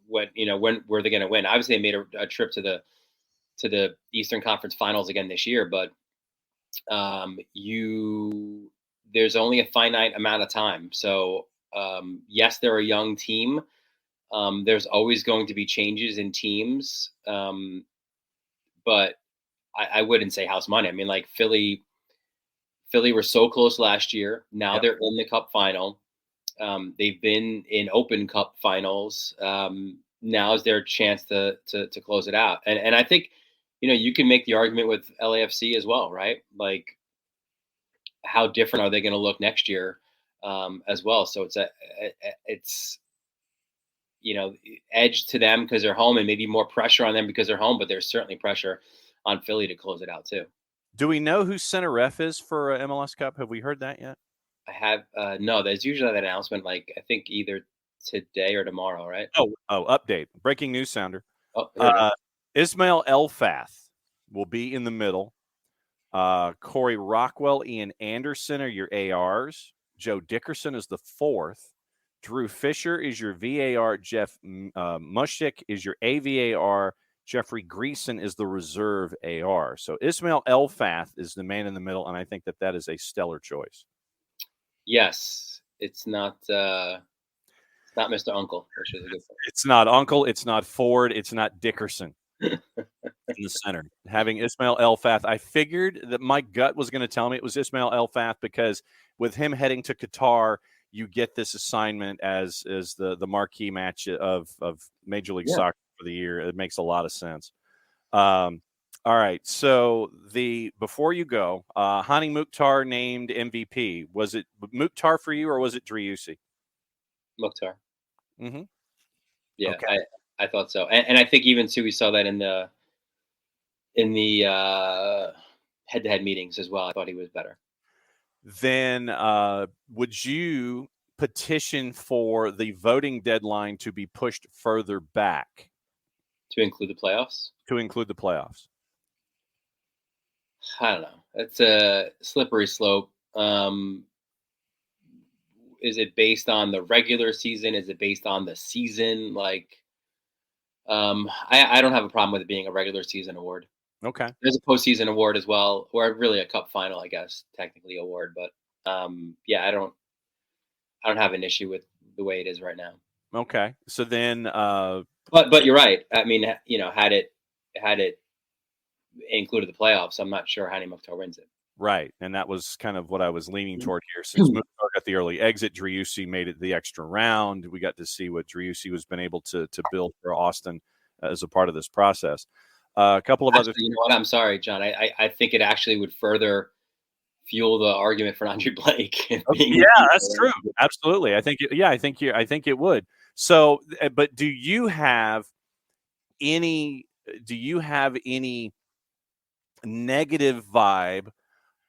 when were they going to win? Obviously, they made a trip to the Eastern Conference Finals again this year, but there's only a finite amount of time. So yes, they're a young team. There's always going to be changes in teams, but I wouldn't say house money. I mean, like Philly were so close last year. Now they're in the Cup final. They've been in Open Cup finals. Now is their chance to close it out. And I think, you can make the argument with LAFC as well, right? Like, how different are they going to look next year as well? So it's edge to them because they're home, and maybe more pressure on them because they're home. But there's certainly pressure on Philly to close it out too. Do we know who center ref is for MLS Cup? Have we heard that yet? I have no. There's usually that announcement, like I think either today or tomorrow, right? Oh, update! Breaking news sounder. Oh, Ismail Elfath will be in the middle. Corey Rockwell, Ian Anderson are your ARs. Joe Dickerson is the fourth. Drew Fisher is your VAR. Jeff Mushik is your AVAR. Jeffrey Greason is the reserve AR. So Ismail Elfath is the man in the middle, and I think that is a stellar choice. Yes, it's not Mr. Uncle, which is a good thing. It's not Uncle. It's not Ford. It's not Dickerson in the center. Having Ismail Elfath, I figured that my gut was going to tell me it was Ismail Elfath because with him heading to Qatar, you get this assignment as the marquee match of Major League Soccer for the year. It makes a lot of sense. All right. So before you go, Hani Mukhtar named MVP. Was it Mukhtar for you, or was it Driussi? Mukhtar. Mm-hmm. Yeah, Okay. I thought so, and I think even too we saw that in the head-to-head meetings as well. I thought he was better. Then would you petition for the voting deadline to be pushed further back To include the playoffs? to include the playoffs? I don't know. It's a slippery slope. Is it based on the regular season? Is it based on the season? I don't have a problem with it being a regular season award. Okay. There's a postseason award as well, or really a cup final, I guess, technically award. But yeah, I don't have an issue with the way it is right now. Okay. So then, but you're right. I mean, had it included the playoffs, I'm not sure Hani Mukhtar wins it. right, and that was kind of what I was leaning toward here. Since Mukhtar got the early exit, Driussi made it the extra round. We got to see what Driussi was been able to build for Austin as a part of this process. A couple of other. You know what? I'm sorry, John. I think it actually would further fuel the argument for Andre Blake. Yeah, that's true. Absolutely. I think it would. So, but do you have any negative vibe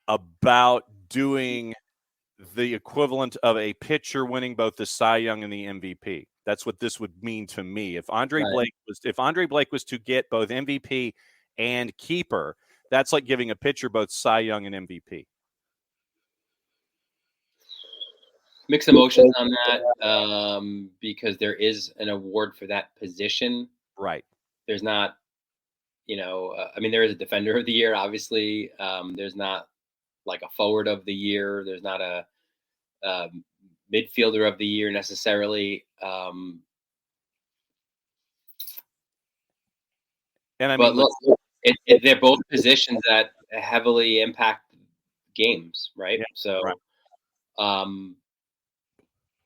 about doing the equivalent of a pitcher winning both the Cy Young and the MVP? That's what this would mean to me. If Andre Blake was to get both MVP and keeper, that's like giving a pitcher both Cy Young and MVP. Mixed emotions on that, because there is an award for that position. Right. There's not, I mean, there is a defender of the year, obviously. There's not like a forward of the year. There's not a midfielder of the year necessarily. And I mean, but look, they're both positions that heavily impact games, right? Yeah, so, right.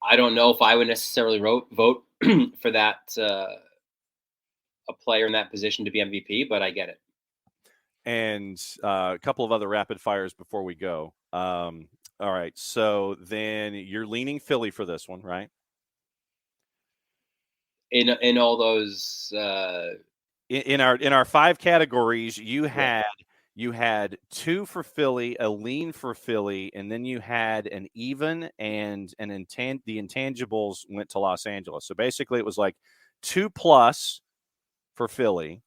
I don't know if I would necessarily vote for that a player in that position to be MVP, but I get it. And a couple of other rapid fires before we go. All right, so then you're leaning Philly for this one, right? In all those in our 5 categories, you had 2 for Philly, a lean for Philly, and then you had an even and the intangibles went to Los Angeles. So basically, it was like 2+ for Philly,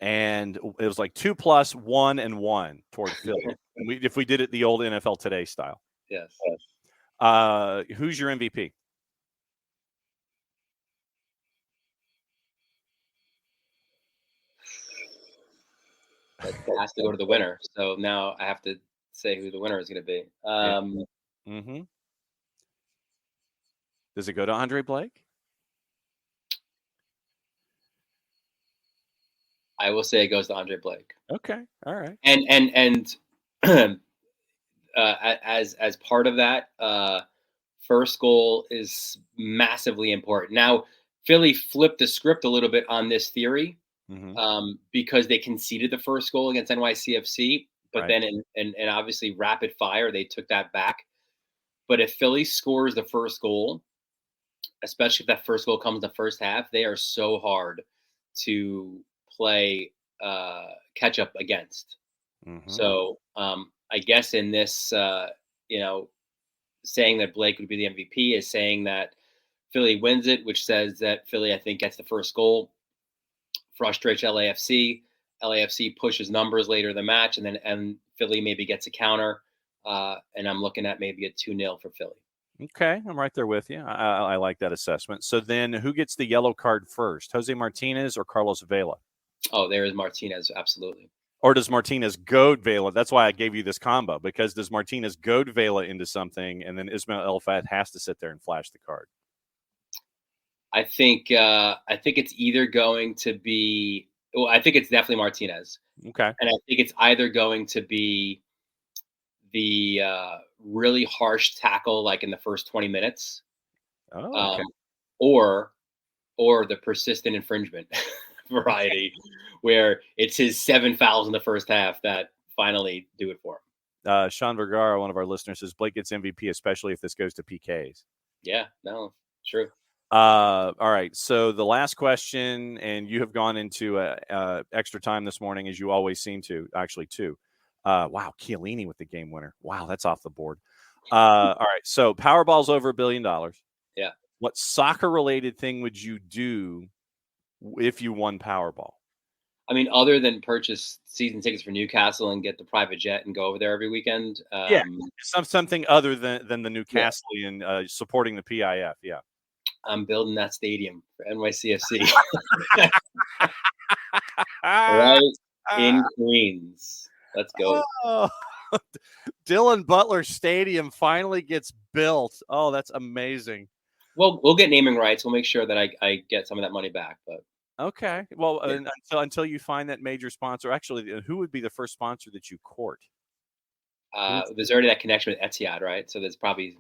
and it was like 2+, 1 and 1 toward Philly. If we did it the old NFL Today style. Yes. Who's your MVP? It has to go to the winner. So now I have to say who the winner is going to be. Mm-hmm. Does it go to Andre Blake? I will say it goes to Andre Blake. Okay. All right. And as part of that, first goal is massively important. Now, Philly flipped the script a little bit on this theory. Mm-hmm. Because they conceded the first goal against NYCFC, but then in obviously rapid fire, they took that back. But if Philly scores the first goal, especially if that first goal comes in the first half, they are so hard to play catch up against. Mm-hmm. So I guess in this, saying that Blake would be the MVP is saying that Philly wins it, which says that Philly, I think, gets the first goal. Frustrates LAFC. LAFC pushes numbers later in the match, and Philly maybe gets a counter. And I'm looking at maybe a 2-0 for Philly. Okay, I'm right there with you. I like that assessment. So then who gets the yellow card first, Jose Martinez or Carlos Vela? Oh, there is Martinez, absolutely. Or does Martinez goad Vela? That's why I gave you this combo, because does Martinez goad Vela into something, and then Ismail El-Fat has to sit there and flash the card? I think it's either going to be. Well, I think it's definitely Martinez. Okay. And I think it's either going to be the really harsh tackle, like in the first 20 minutes, okay. or the persistent infringement variety, where it's his 7 fouls in the first half that finally do it for him. Sean Vergara, one of our listeners, says Blake gets MVP, especially if this goes to PKs. Yeah, no, true. All right. So the last question, and you have gone into extra time this morning, as you always seem to. Actually, two. Wow, Chiellini with the game winner. Wow, that's off the board. All right. So Powerball's over $1 billion. Yeah. What soccer-related thing would you do if you won Powerball? I mean, other than purchase season tickets for Newcastle and get the private jet and go over there every weekend. Something other than the Newcastleian supporting the PIF. Yeah. I'm building that stadium for NYCFC. Right in Queens. Let's go. Oh, Dylan Butler Stadium finally gets built. Oh, that's amazing. Well, we'll get naming rights. We'll make sure that I get some of that money back. But okay. Well, yeah. until you find that major sponsor, actually, who would be the first sponsor that you court? There's already that connection with Etihad, right? So there's probably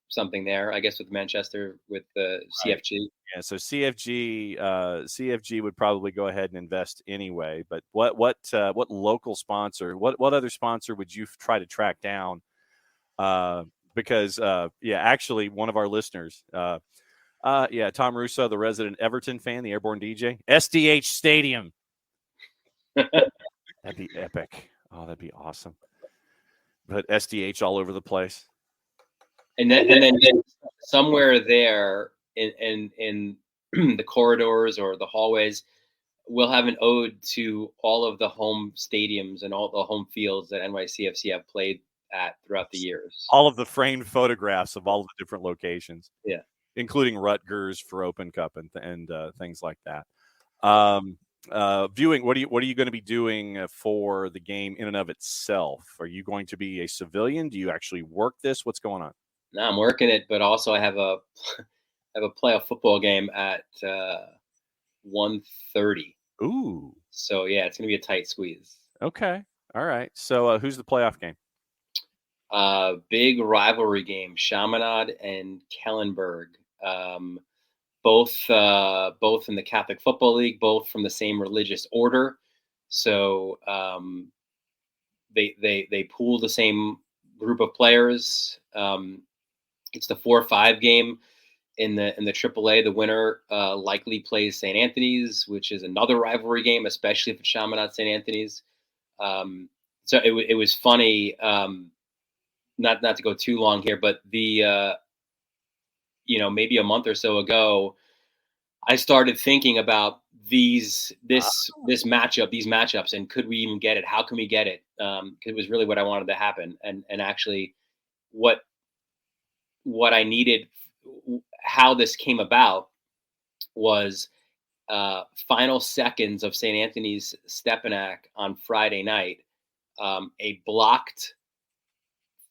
something there, I guess, with Manchester, with the CFG. Yeah, so CFG would probably go ahead and invest anyway. But what local sponsor, what other sponsor would you try to track down? Because actually, one of our listeners, Tom Russo, the resident Everton fan, the Airborne DJ, SDH Stadium. That'd be epic. Oh, that'd be awesome. But SDH all over the place. And then somewhere there in the corridors or the hallways, we'll have an ode to all of the home stadiums and all the home fields that NYCFC have played at throughout the years. All of the framed photographs of all of the different locations. Yeah. Including Rutgers for Open Cup and things like that. Viewing, what are you going to be doing for the game in and of itself? Are you going to be a civilian? Do you actually work this? What's going on? No, I'm working it, but also I have a playoff football game at 1:30. Ooh. So yeah, it's gonna be a tight squeeze. Okay. All right. So who's the playoff game? Big rivalry game, Chaminade and Kellenberg. Both in the Catholic Football League, both from the same religious order. So they pool the same group of players. It's the 4-5 game in the AAA. The winner likely plays St. Anthony's, which is another rivalry game, especially if it's Chaminade St. Anthony's. So it was funny. Not to go too long here, but the maybe a month or so ago, I started thinking about this matchup, these matchups, and could we even get it? How can we get it? It was really what I wanted to happen, and actually, what I needed, how this came about, was final seconds of St. Anthony's Stepanak on Friday night, a blocked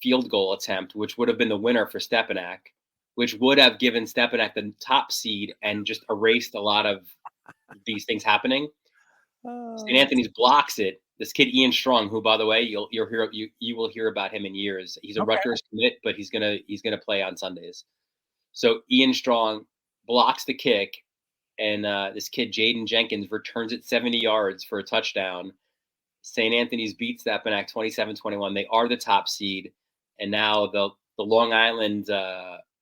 field goal attempt, which would have been the winner for Stepanak, which would have given Stepanak the top seed and just erased a lot of these things happening. St. Anthony's blocks it. This kid Ian Strong, who, by the way, you will hear about him in years. He's a Rutgers commit, but he's gonna play on Sundays. So Ian Strong blocks the kick, and this kid Jaden Jenkins returns it 70 yards for a touchdown. St. Anthony's beats Stepanak 27-21. They are the top seed, and now the Long Island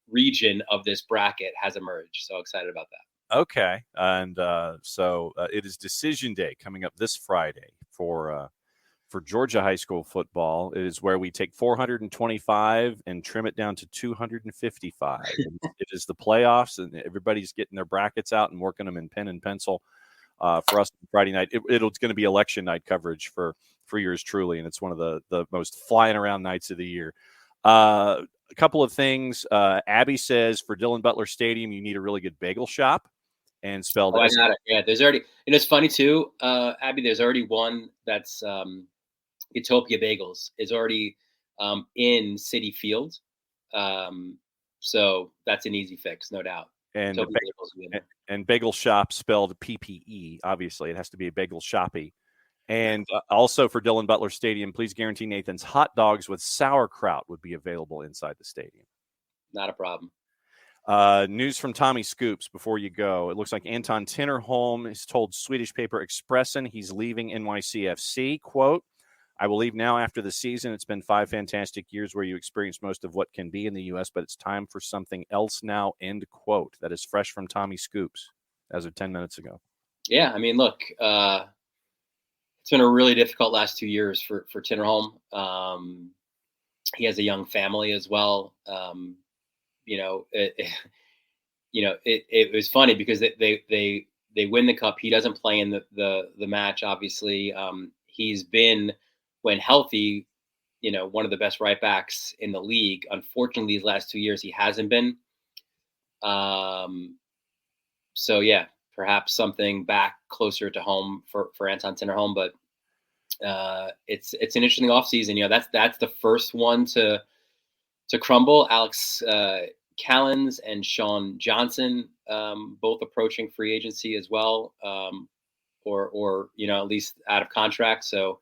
region of this bracket has emerged. So excited about that. Okay. And so it is decision day coming up this Friday for Georgia high school football. It is where we take 425 and trim it down to 255. It is the playoffs, and everybody's getting their brackets out and working them in pen and pencil for us Friday night. It's going to be election night coverage for yours truly, and it's one of the most flying around nights of the year. A couple of things. Abby says for Dylan Butler Stadium, you need a really good bagel shop, and spelled. I got it. Yeah, there's already. And it's funny too, Abby. There's already one that's Utopia Bagels is already in City Field, so that's an easy fix, no doubt. And bagel shop spelled PPE. Obviously, it has to be a bagel shoppy. And also for Dylan Butler Stadium, please guarantee Nathan's hot dogs with sauerkraut would be available inside the stadium. Not a problem. News from Tommy Scoops before you go. It looks like Anton Tinnerholm has told Swedish paper Expressen he's leaving NYCFC. Quote, I will leave now after the season. It's been 5 fantastic years where you experience most of what can be in the U.S., but it's time for something else now, end quote. That is fresh from Tommy Scoops as of 10 minutes ago. Yeah, I mean, look, it's been a really difficult last 2 years for Tinnerholm. He has a young family as well. It was funny because they win the cup. He doesn't play in the match, obviously. He's been, when healthy, one of the best right backs in the league. Unfortunately, these last 2 years, he hasn't been. So yeah, perhaps something back closer to home for Anton Tinnerholm, but it's an interesting offseason. That's the first one to crumble. Alex Callens and Sean Johnson, both approaching free agency as well, or at least out of contract. So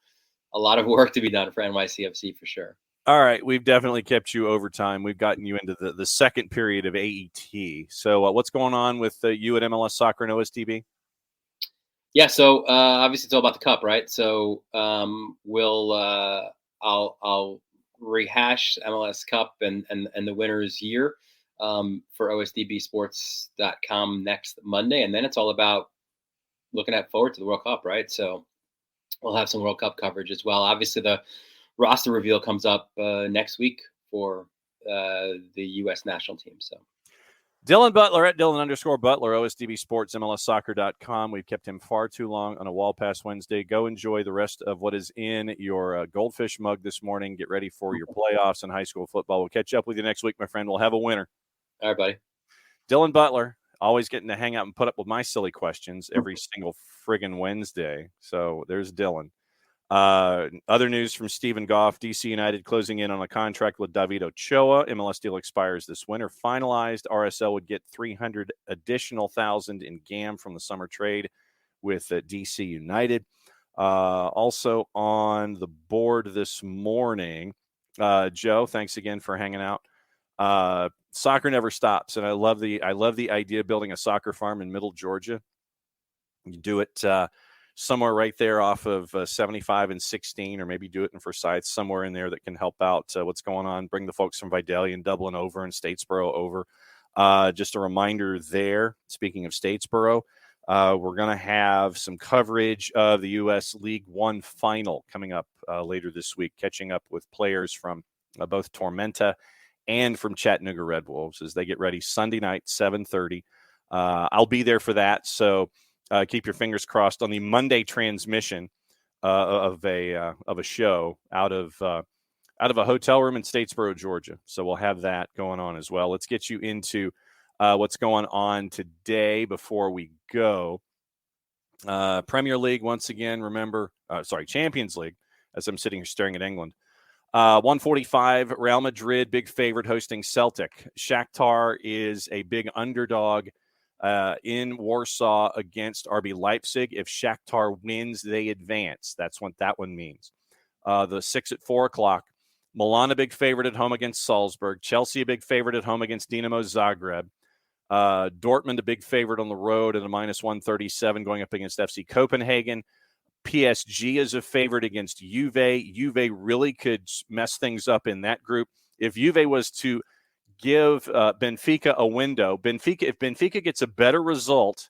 a lot of work to be done for NYCFC for sure. All right, we've definitely kept you over time. We've gotten you into the second period of AET. So what's going on with you at MLS Soccer and OSDB? Yeah, so obviously it's all about the cup, right? So I'll rehash MLS Cup and the winner's year for OSDBSports.com next Monday, and then it's all about looking forward to the World Cup, right? So we'll have some World Cup coverage as well. Obviously, the roster reveal comes up next week for the U.S. national team. So Dylan Butler at Dylan_Butler, OSDB Sports, MLSsoccer.com. We've kept him far too long on a Wall Pass Wednesday. Go enjoy the rest of what is in your Goldfish mug this morning. Get ready for your playoffs in high school football. We'll catch up with you next week, my friend. We'll have a winner. All right, buddy. Dylan Butler, always getting to hang out and put up with my silly questions every single friggin' Wednesday. So there's Dylan. Other news from Stephen Goff, DC United closing in on a contract with David Ochoa. MLS deal expires this winter. Finalized, RSL would get $300,000 additional in GAM from the summer trade with DC United. Also on the board this morning, Joe, thanks again for hanging out. Soccer never stops, and I love the idea of building a soccer farm in Middle Georgia. You do it somewhere right there off of 75 and 16, or maybe do it in Forsyth, somewhere in there that can help out what's going on. Bring the folks from Vidalia and Dublin over and Statesboro over. Just a reminder there, speaking of Statesboro, we're going to have some coverage of the U.S. League One final coming up later this week, catching up with players from both Tormenta and from Chattanooga Red Wolves as they get ready Sunday night, 7:30. I'll be there for that, so keep your fingers crossed on the Monday transmission of a show out of a hotel room in Statesboro, Georgia. So we'll have that going on as well. Let's get you into what's going on today before we go. Premier League once again. Remember, Champions League. As I'm sitting here staring at England. 1:45, Real Madrid, big favorite, hosting Celtic. Shakhtar is a big underdog in Warsaw against RB Leipzig. If Shakhtar wins, they advance. That's what that one means. The 6 at 4 o'clock, Milan a big favorite at home against Salzburg. Chelsea a big favorite at home against Dinamo Zagreb. Dortmund a big favorite on the road at a -137 going up against FC Copenhagen. PSG is a favorite against Juve. Juve really could mess things up in that group. If Juve was to give Benfica a window, if Benfica gets a better result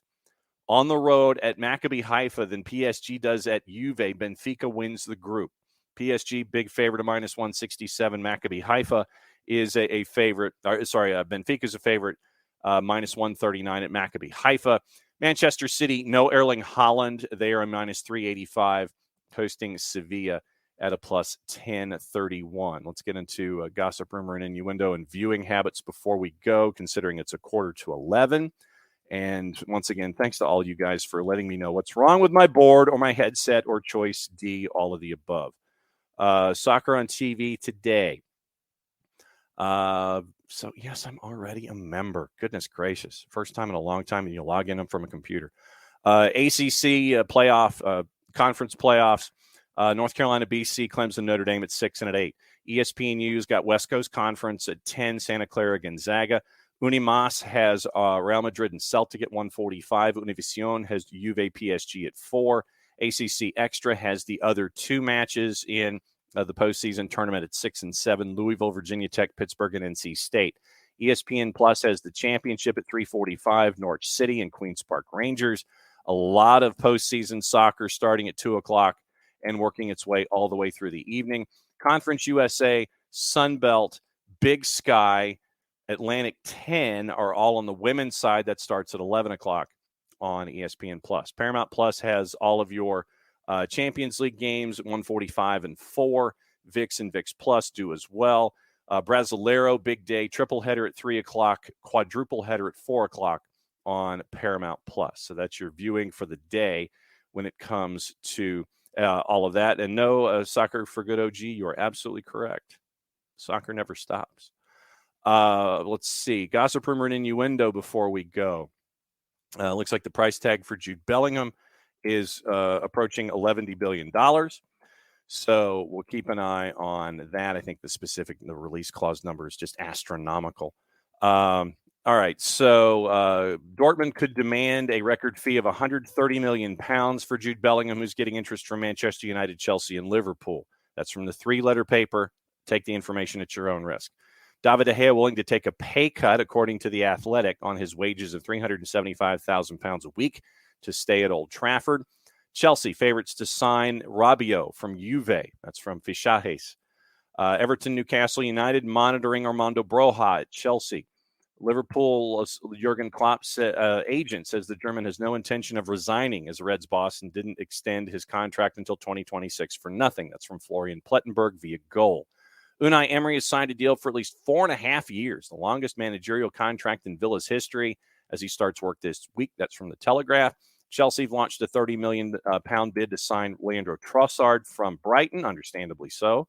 on the road at Maccabi Haifa than PSG does at Juve, Benfica wins the group. PSG, big favorite of -167. Maccabi Haifa is a favorite. Benfica is a favorite, -139 at Maccabi Haifa. Manchester City, no Erling Haaland. They are a -385, hosting Sevilla at a +1031. Let's get into gossip, rumor, and innuendo and viewing habits before we go, considering it's 11:15. And once again, thanks to all you guys for letting me know what's wrong with my board or my headset or choice D, all of the above. Soccer on TV today. So, yes, I'm already a member. Goodness gracious. First time in a long time, and you log in from a computer. ACC playoff, conference playoffs. North Carolina, BC, Clemson, Notre Dame at 6 and at 8. ESPNU's got West Coast Conference at 10, Santa Clara, Gonzaga. Unimas has Real Madrid and Celtic at 1:45. Univision has Juve PSG at 4. ACC Extra has the other two matches in the postseason tournament at 6 and 7. Louisville, Virginia Tech, Pittsburgh, and NC State. ESPN Plus has the championship at 3:45. Norwich City and Queens Park Rangers. A lot of postseason soccer starting at 2 o'clock and working its way all the way through the evening. Conference USA, Sun Belt, Big Sky, Atlantic 10 are all on the women's side. That starts at 11 o'clock on ESPN Plus. Paramount Plus has all of your Champions League games at 1:45 and 4. VIX and VIX Plus do as well. Brasileiro, big day, triple header at 3 o'clock, quadruple header at 4 o'clock on Paramount Plus. So that's your viewing for the day when it comes to all of that. And no, Soccer for Good OG, you are absolutely correct. Soccer never stops. Let's see. Gossip, rumor, and innuendo before we go. Looks like the price tag for Jude Bellingham is approaching $11 billion. So we'll keep an eye on that. I think the release clause number is just astronomical. All right. So Dortmund could demand a record fee of £130 million for Jude Bellingham, who's getting interest from Manchester United, Chelsea, and Liverpool. That's from the 3-letter paper. Take the information at your own risk. David De Gea willing to take a pay cut, according to The Athletic, on his wages of £375,000 a week to stay at Old Trafford. Chelsea favorites to sign Rabiot from Juve. That's from Fichajes. Everton, Newcastle United monitoring Armando Broja at Chelsea. Liverpool, Jurgen Klopp's agent says the German has no intention of resigning as Reds boss and didn't extend his contract until 2026 for nothing. That's from Florian Plettenberg via Goal. Unai Emery has signed a deal for at least 4.5 years, the longest managerial contract in Villa's history, as he starts work this week. That's from The Telegraph. Chelsea launched a £30 million bid to sign Leandro Trossard from Brighton, understandably so,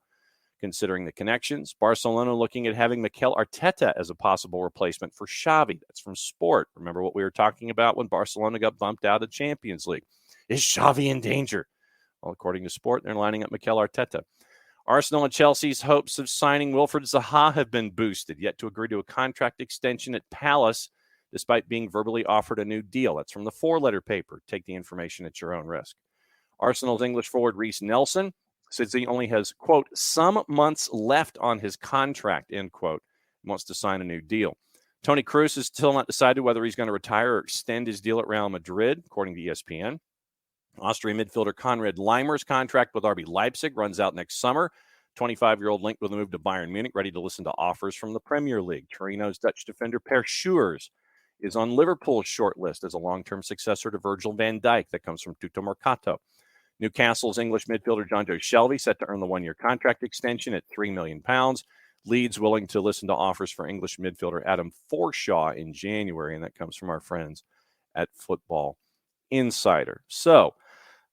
considering the connections. Barcelona looking at having Mikel Arteta as a possible replacement for Xavi. That's from Sport. Remember what we were talking about when Barcelona got bumped out of Champions League. Is Xavi in danger? Well, according to Sport, they're lining up Mikel Arteta. Arsenal and Chelsea's hopes of signing Wilfried Zaha have been boosted, yet to agree to a contract extension at Palace, despite being verbally offered a new deal. That's from the 4-letter paper. Take the information at your own risk. Arsenal's English forward Reece Nelson says he only has, quote, some months left on his contract, end quote, and wants to sign a new deal. Toni Kroos is still not decided whether he's going to retire or extend his deal at Real Madrid, according to ESPN. Austrian midfielder Konrad Leimer's contract with RB Leipzig runs out next summer. 25-year-old linked with a move to Bayern Munich, ready to listen to offers from the Premier League. Torino's Dutch defender Per Schuurs is on Liverpool's short list as a long-term successor to Virgil van Dijk. That comes from Tutto Mercato. Newcastle's English midfielder John Joe Shelby set to earn the 1-year contract extension at £3 million. Leeds willing to listen to offers for English midfielder Adam Forshaw in January, and that comes from our friends at Football Insider. So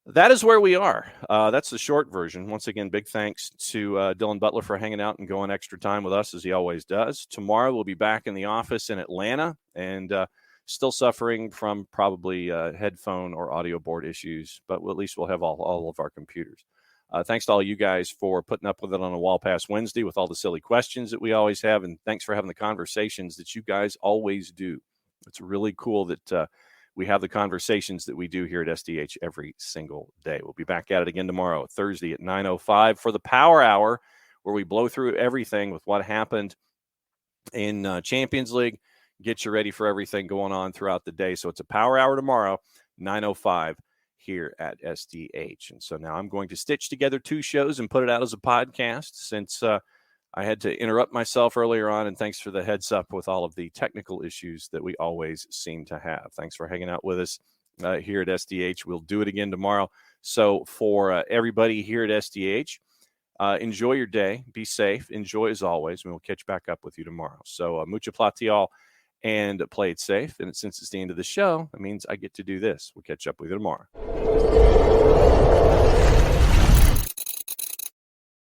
that is where we are. That's the short version. Once again, big thanks to Dylan Butler for hanging out and going extra time with us, as he always does. Tomorrow we'll be back in the office in Atlanta and still suffering from probably headphone or audio board issues, but at least we'll have all of our computers. Thanks to all you guys for putting up with it on a Wall Pass Wednesday with all the silly questions that we always have, and thanks for having the conversations that you guys always do. It's really cool that we have the conversations that we do here at SDH every single day. We'll be back at it again tomorrow, Thursday at 9:05 for the Power Hour, where we blow through everything with what happened in Champions League, get you ready for everything going on throughout the day. So it's a Power Hour tomorrow, 9:05 here at SDH. And so now I'm going to stitch together 2 shows and put it out as a podcast, since I had to interrupt myself earlier on, and thanks for the heads up with all of the technical issues that we always seem to have. Thanks for hanging out with us here at SDH. We'll do it again tomorrow. So for everybody here at SDH, enjoy your day. Be safe. Enjoy as always. And we'll catch back up with you tomorrow. So mucha platial and play it safe. And since it's the end of the show, that means I get to do this. We'll catch up with you tomorrow.